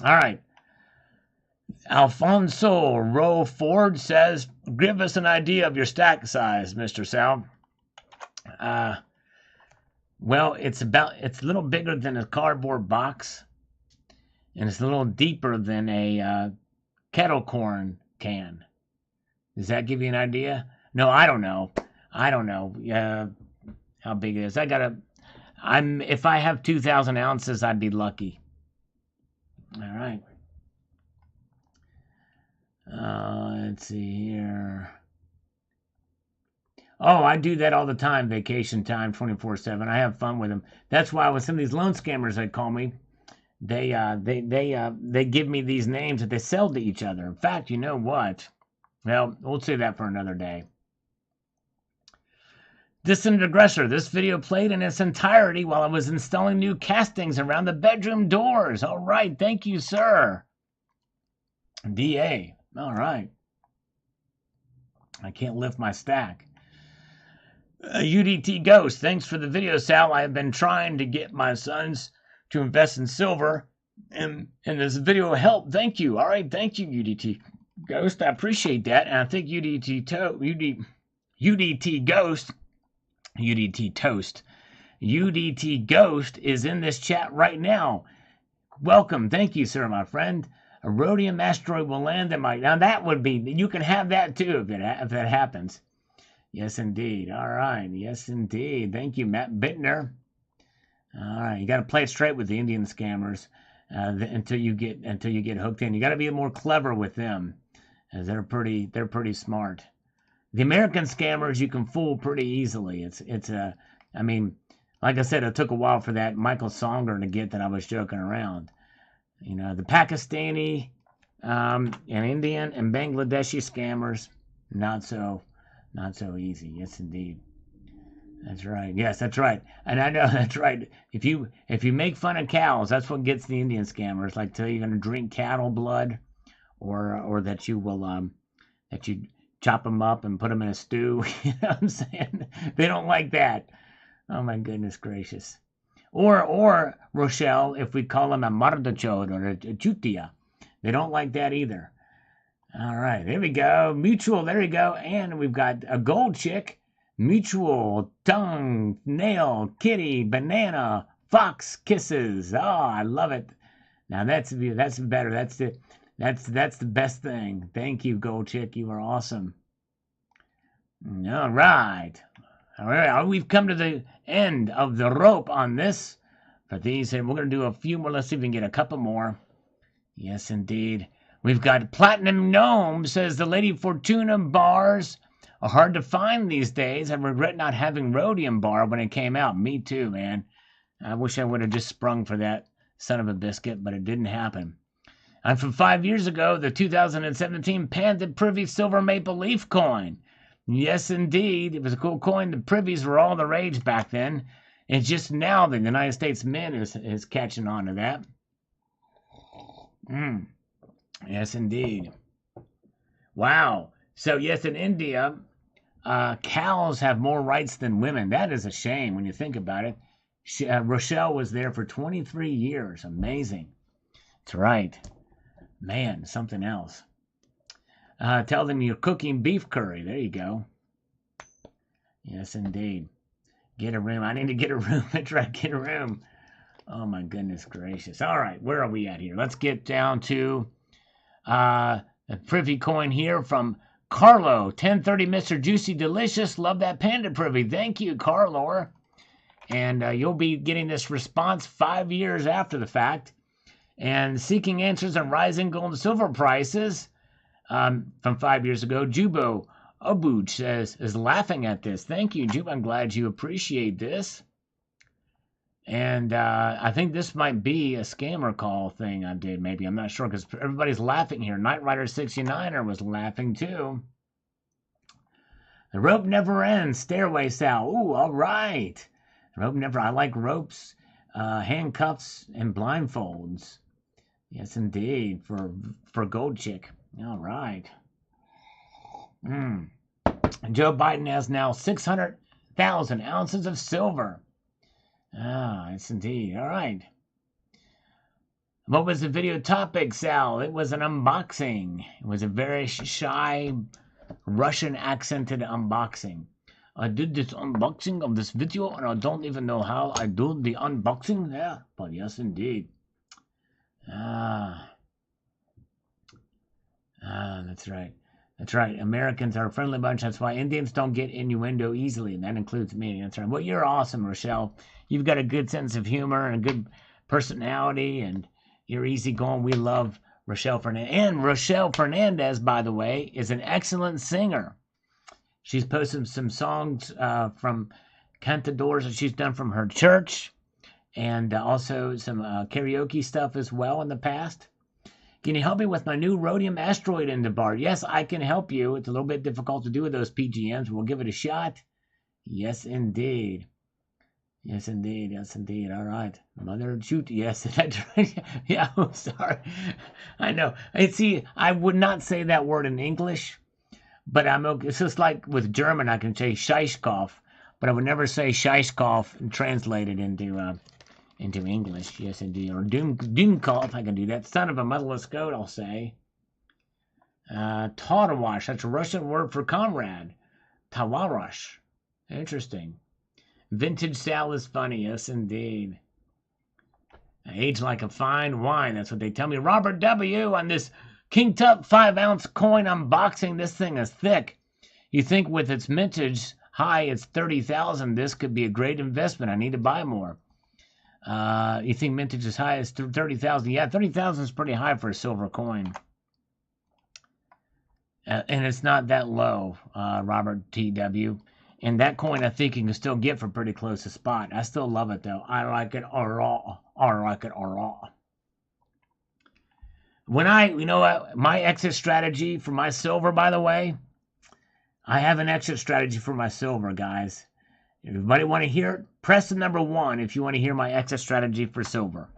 All right. Alfonso Rowe Ford says, give us an idea of your stack size, Mr. Sal. Well, it's a little bigger than a cardboard box, and it's a little deeper than a kettle corn can. Does that give you an idea? No, I don't know. How big it is. If I have 2,000 ounces, I'd be lucky. All right. Let's see here. Oh, I do that all the time. Vacation time, 24/7. I have fun with them. That's why with some of these loan scammers that call me, they give me these names that they sell to each other. In fact, you know what? Well, we'll say that for another day. Distant aggressor. This video played in its entirety while I was installing new castings around the bedroom doors. All right. Thank you, sir. DA. All right. I can't lift my stack. UDT Ghost. Thanks for the video, Sal. I have been trying to get my sons to invest in silver, and this video helped. Thank you. All right. Thank you, UDT Ghost. I appreciate that. And I think UDT Ghost, UDT Toast, UDT Ghost is in this chat right now. Welcome. Thank you, sir, my friend. A rhodium asteroid will land in my... Now, that would be... You can have that, too, if that happens. Yes, indeed. All right. Yes, indeed. Thank you, Matt Bittner. All right. You got to play it straight with the Indian scammers until you get hooked in. You got to be more clever with them, as they're pretty smart. The American scammers you can fool pretty easily. I mean, like I said, it took a while for that Michael Songer to get that I was joking around. You know, the Pakistani and Indian and Bangladeshi scammers, not so easy. Yes, indeed. That's right. Yes, that's right. And I know that's right. If you make fun of cows, that's what gets the Indian scammers. Like tell you you're going to drink cattle blood, or that you will that you chop them up and put them in a stew. You know what I'm saying? They don't like that. Oh my goodness gracious. Or Rochelle, if we call them a mardachod or a chutia. They don't like that either. All right, there we go. Mutual, there we go. And we've got a gold chick. Mutual, tongue, nail, kitty, banana, fox, kisses. Oh, I love it. Now that's better. That's the best thing. Thank you, gold chick. You are awesome. All right. All right, we've come to the end of the rope on this. For these, and we're going to do a few more. Let's see if we can get a couple more. Yes, indeed. We've got Platinum Gnome, says the Lady Fortuna bars are hard to find these days. I regret not having Rhodium bar when it came out. Me too, man. I wish I would have just sprung for that son of a biscuit, but it didn't happen. And from 5 years ago, the 2017 Panda Privy Silver Maple Leaf coin. Yes, indeed. It was a cool coin. The privies were all the rage back then. It's just now the United States Mint is catching on to that. Yes, indeed. Wow. So, yes, in India, cows have more rights than women. That is a shame when you think about it. Rochelle was there for 23 years. Amazing. That's right. Man, something else. Tell them you're cooking beef curry. There you go. Yes, indeed. Get a room. I need to get a room. That's right, get a room. Oh, my goodness gracious. All right, where are we at here? Let's get down to a privy coin here from Carlo. 1030 Mr. Juicy Delicious. Love that panda privy. Thank you, Carlo. And you'll be getting this response 5 years after the fact. And seeking answers on rising gold and silver prices from 5 years ago. Jubo Obuj says, is laughing at this. Thank you, Jubo. I'm glad you appreciate this. And I think this might be a scammer call thing I did, maybe. I'm not sure, because everybody's laughing here. Knight Rider 69er was laughing, too. The rope never ends. Stairway Sal. Ooh, all right. The rope never... I like ropes, handcuffs, and blindfolds. Yes, indeed. For Gold Chick. All right. Joe Biden has now 600,000 ounces of silver. Ah, yes, indeed. All right. What was the video topic, Sal? It was an unboxing. It was a very shy, Russian accented unboxing. I did this unboxing of this video, and I don't even know how I do the unboxing. Yeah, but yes, indeed. That's right. That's right. Americans are a friendly bunch. That's why Indians don't get innuendo easily, and that includes me. That's right. Well, you're awesome, Rochelle. You've got a good sense of humor and a good personality, and you're easygoing. We love Rochelle Fernandez. And Rochelle Fernandez, by the way, is an excellent singer. She's posted some songs from cantadores that she's done from her church, and also some karaoke stuff as well in the past. Can you help me with my new rhodium asteroid in the bar? Yes, I can help you. It's a little bit difficult to do with those PGMs. We'll give it a shot. Yes, indeed. Yes, indeed. Yes, indeed. All right. Mother shoot. Yes, that's right. Yeah, I'm sorry. I know. I see. I would not say that word in English, but I'm okay. It's just like with German, I can say Scheißkopf, but I would never say Scheißkopf and translate it into English. Yes, indeed. Or Dummkopf, I can do that. Son of a motherless goat, I'll say. Tawarash, that's a Russian word for comrade. Tawarash. Interesting. Vintage Sal is funny, yes indeed. Aged like a fine wine, that's what they tell me. Robert W. on this King Tut 5-ounce coin unboxing. This thing is thick. You think with its mintage high, it's 30,000. This could be a great investment. I need to buy more. You think mintage is high as 30,000? Yeah, 30,000 is pretty high for a silver coin. And it's not that low, Robert TW. And that coin, I think you can still get for pretty close to spot. I still love it, though. I like it raw. I like it raw. You know what? My exit strategy for my silver, by the way, I have an exit strategy for my silver, guys. If everybody want to hear it, press the number 1 if you want to hear my exit strategy for silver.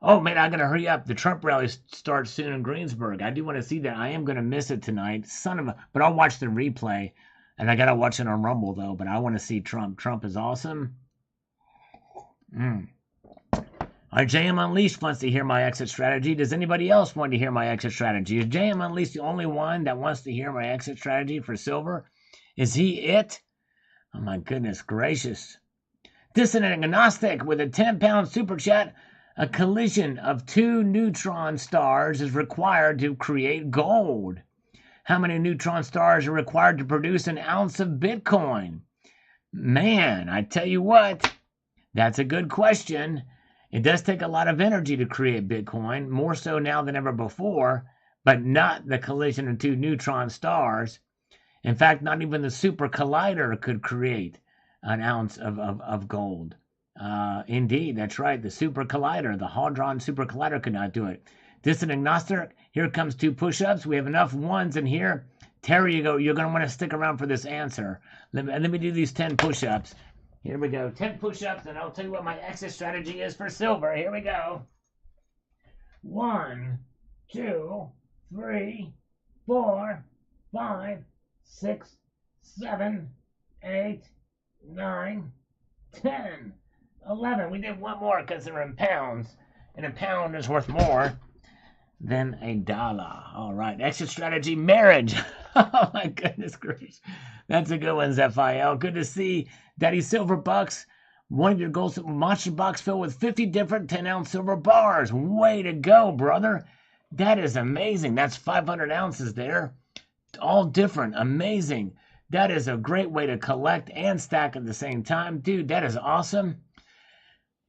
Oh, man, I got to hurry up. The Trump rally starts soon in Greensburg. I do want to see that. I am going to miss it tonight. But I'll watch the replay. And I got to watch it on Rumble, though. But I want to see Trump. Trump is awesome. Our JM Unleashed wants to hear my exit strategy. Does anybody else want to hear my exit strategy? Is JM Unleashed the only one that wants to hear my exit strategy for silver? Is he it? Oh, my goodness gracious. Dissonant Agnostic with a 10-pound super chat. A collision of 2 neutron stars is required to create gold. How many neutron stars are required to produce an ounce of Bitcoin? Man, I tell you what, that's a good question. It does take a lot of energy to create Bitcoin, more so now than ever before, but not the collision of 2 neutron stars. In fact, not even the super collider could create an ounce of gold. Indeed, that's right. The super collider, the Hadron super collider could not do it. Distant Agnostic, here comes 2 push-ups. We have enough ones in here. Terry, you're going to want to stick around for this answer. Let me do these 10 push-ups. Here we go. 10 push-ups, and I'll tell you what my exit strategy is for silver. Here we go. 1, 2, 3, 4, 5, 6, 7, 8, 9, 10, 11. We did one more because they're in pounds, and a pound is worth more than $1. All right. Exit strategy, marriage. Oh, my goodness gracious. That's a good one, Zephiel. Good to see Daddy Silver Bucks. One of your goals, monster box filled with 50 different 10-ounce silver bars. Way to go, brother. That is amazing. That's 500 ounces there. All different. Amazing. That is a great way to collect and stack at the same time. Dude, that is awesome.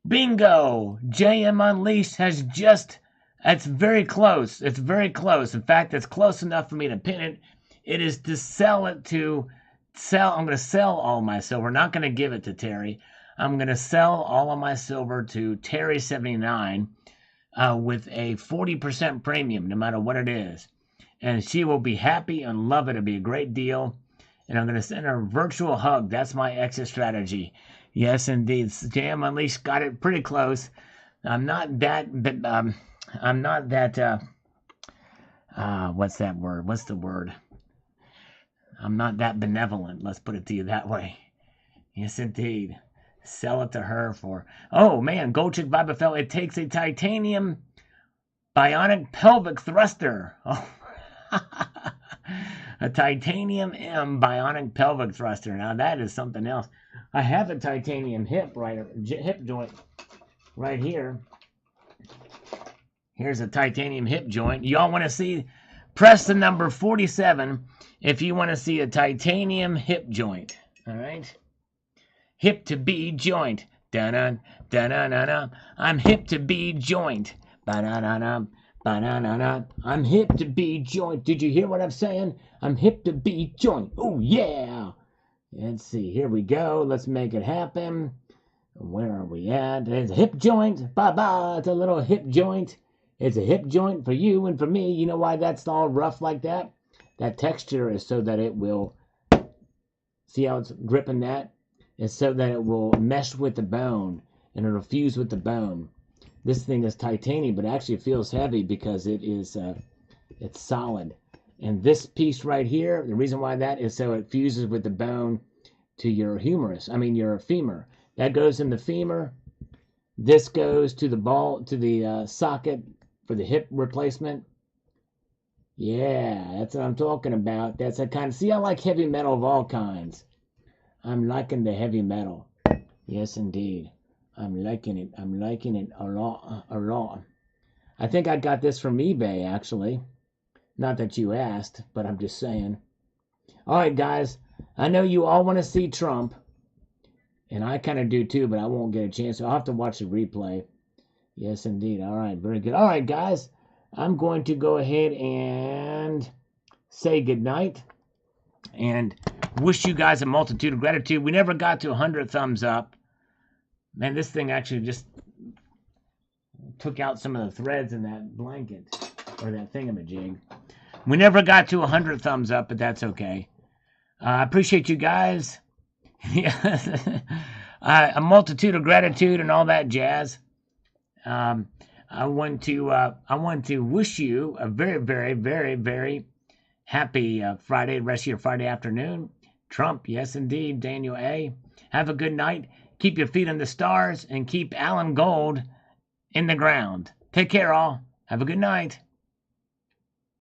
Bingo. JM Unleashed has just... It's very close. It's very close. In fact, it's close enough for me to pin it. It is to sell it to... I'm going to sell all my silver. Not going to give it to Terry. I'm going to sell all of my silver to Terry79 with a 40% premium, no matter what it is. And she will be happy and love it. It'll be a great deal. And I'm going to send her a virtual hug. That's my exit strategy. Yes, indeed. Jam Unleashed got it pretty close. I'm not that... what's that word? What's the word? I'm not that benevolent. Let's put it to you that way. Yes, indeed. Sell it to her for... Oh, man. Goldchick Vibafel. It takes a titanium bionic pelvic thruster. Oh. A titanium M bionic pelvic thruster. Now, that is something else. I have a titanium hip joint right here. Here's a titanium hip joint. Y'all want to see? Press the number 47 if you want to see a titanium hip joint. All right? Hip to be joint. Da-na, da-na-na-na. I'm hip to be joint. Ba-na-na-na, ba-na-na-na. I'm hip to be joint. Did you hear what I'm saying? I'm hip to be joint. Oh, yeah. Let's see. Here we go. Let's make it happen. Where are we at? It's a hip joint. Bye-bye. It's a little hip joint. It's a hip joint for you and for me. You know why that's all rough like that? That texture is so that it will See how it's gripping that? It's so that it will mesh with the bone and it'll fuse with the bone. This thing is titanium, but actually it feels heavy because it is it's solid. And this piece right here, the reason why that is so it fuses with the bone to your humerus. I mean your femur. That goes in the femur. This goes to the ball, to the socket for the hip replacement. Yeah, that's what I'm talking about. That's a kind of, see, I like heavy metal of all kinds. I'm liking the heavy metal. Yes, indeed. I'm liking it. I'm liking it a lot, a lot. I think I got this from eBay, actually. Not that you asked, but I'm just saying. All right, guys. I know you all want to see Trump. And I kind of do too, but I won't get a chance. So I'll have to watch the replay. Yes, indeed. All right, very good. All right, guys. I'm going to go ahead and say goodnight. And wish you guys a multitude of gratitude. We never got to 100 thumbs up. Man, this thing actually just took out some of the threads in that blanket. Or that thingamajig. We never got to 100 thumbs up, but that's okay. I appreciate you guys. A multitude of gratitude and all that jazz. I want to wish you a very, very, very, very happy Friday, rest of your Friday afternoon. Trump, yes indeed, Daniel A. Have a good night. Keep your feet on the stars and keep Alan Gold in the ground. Take care, all. Have a good night.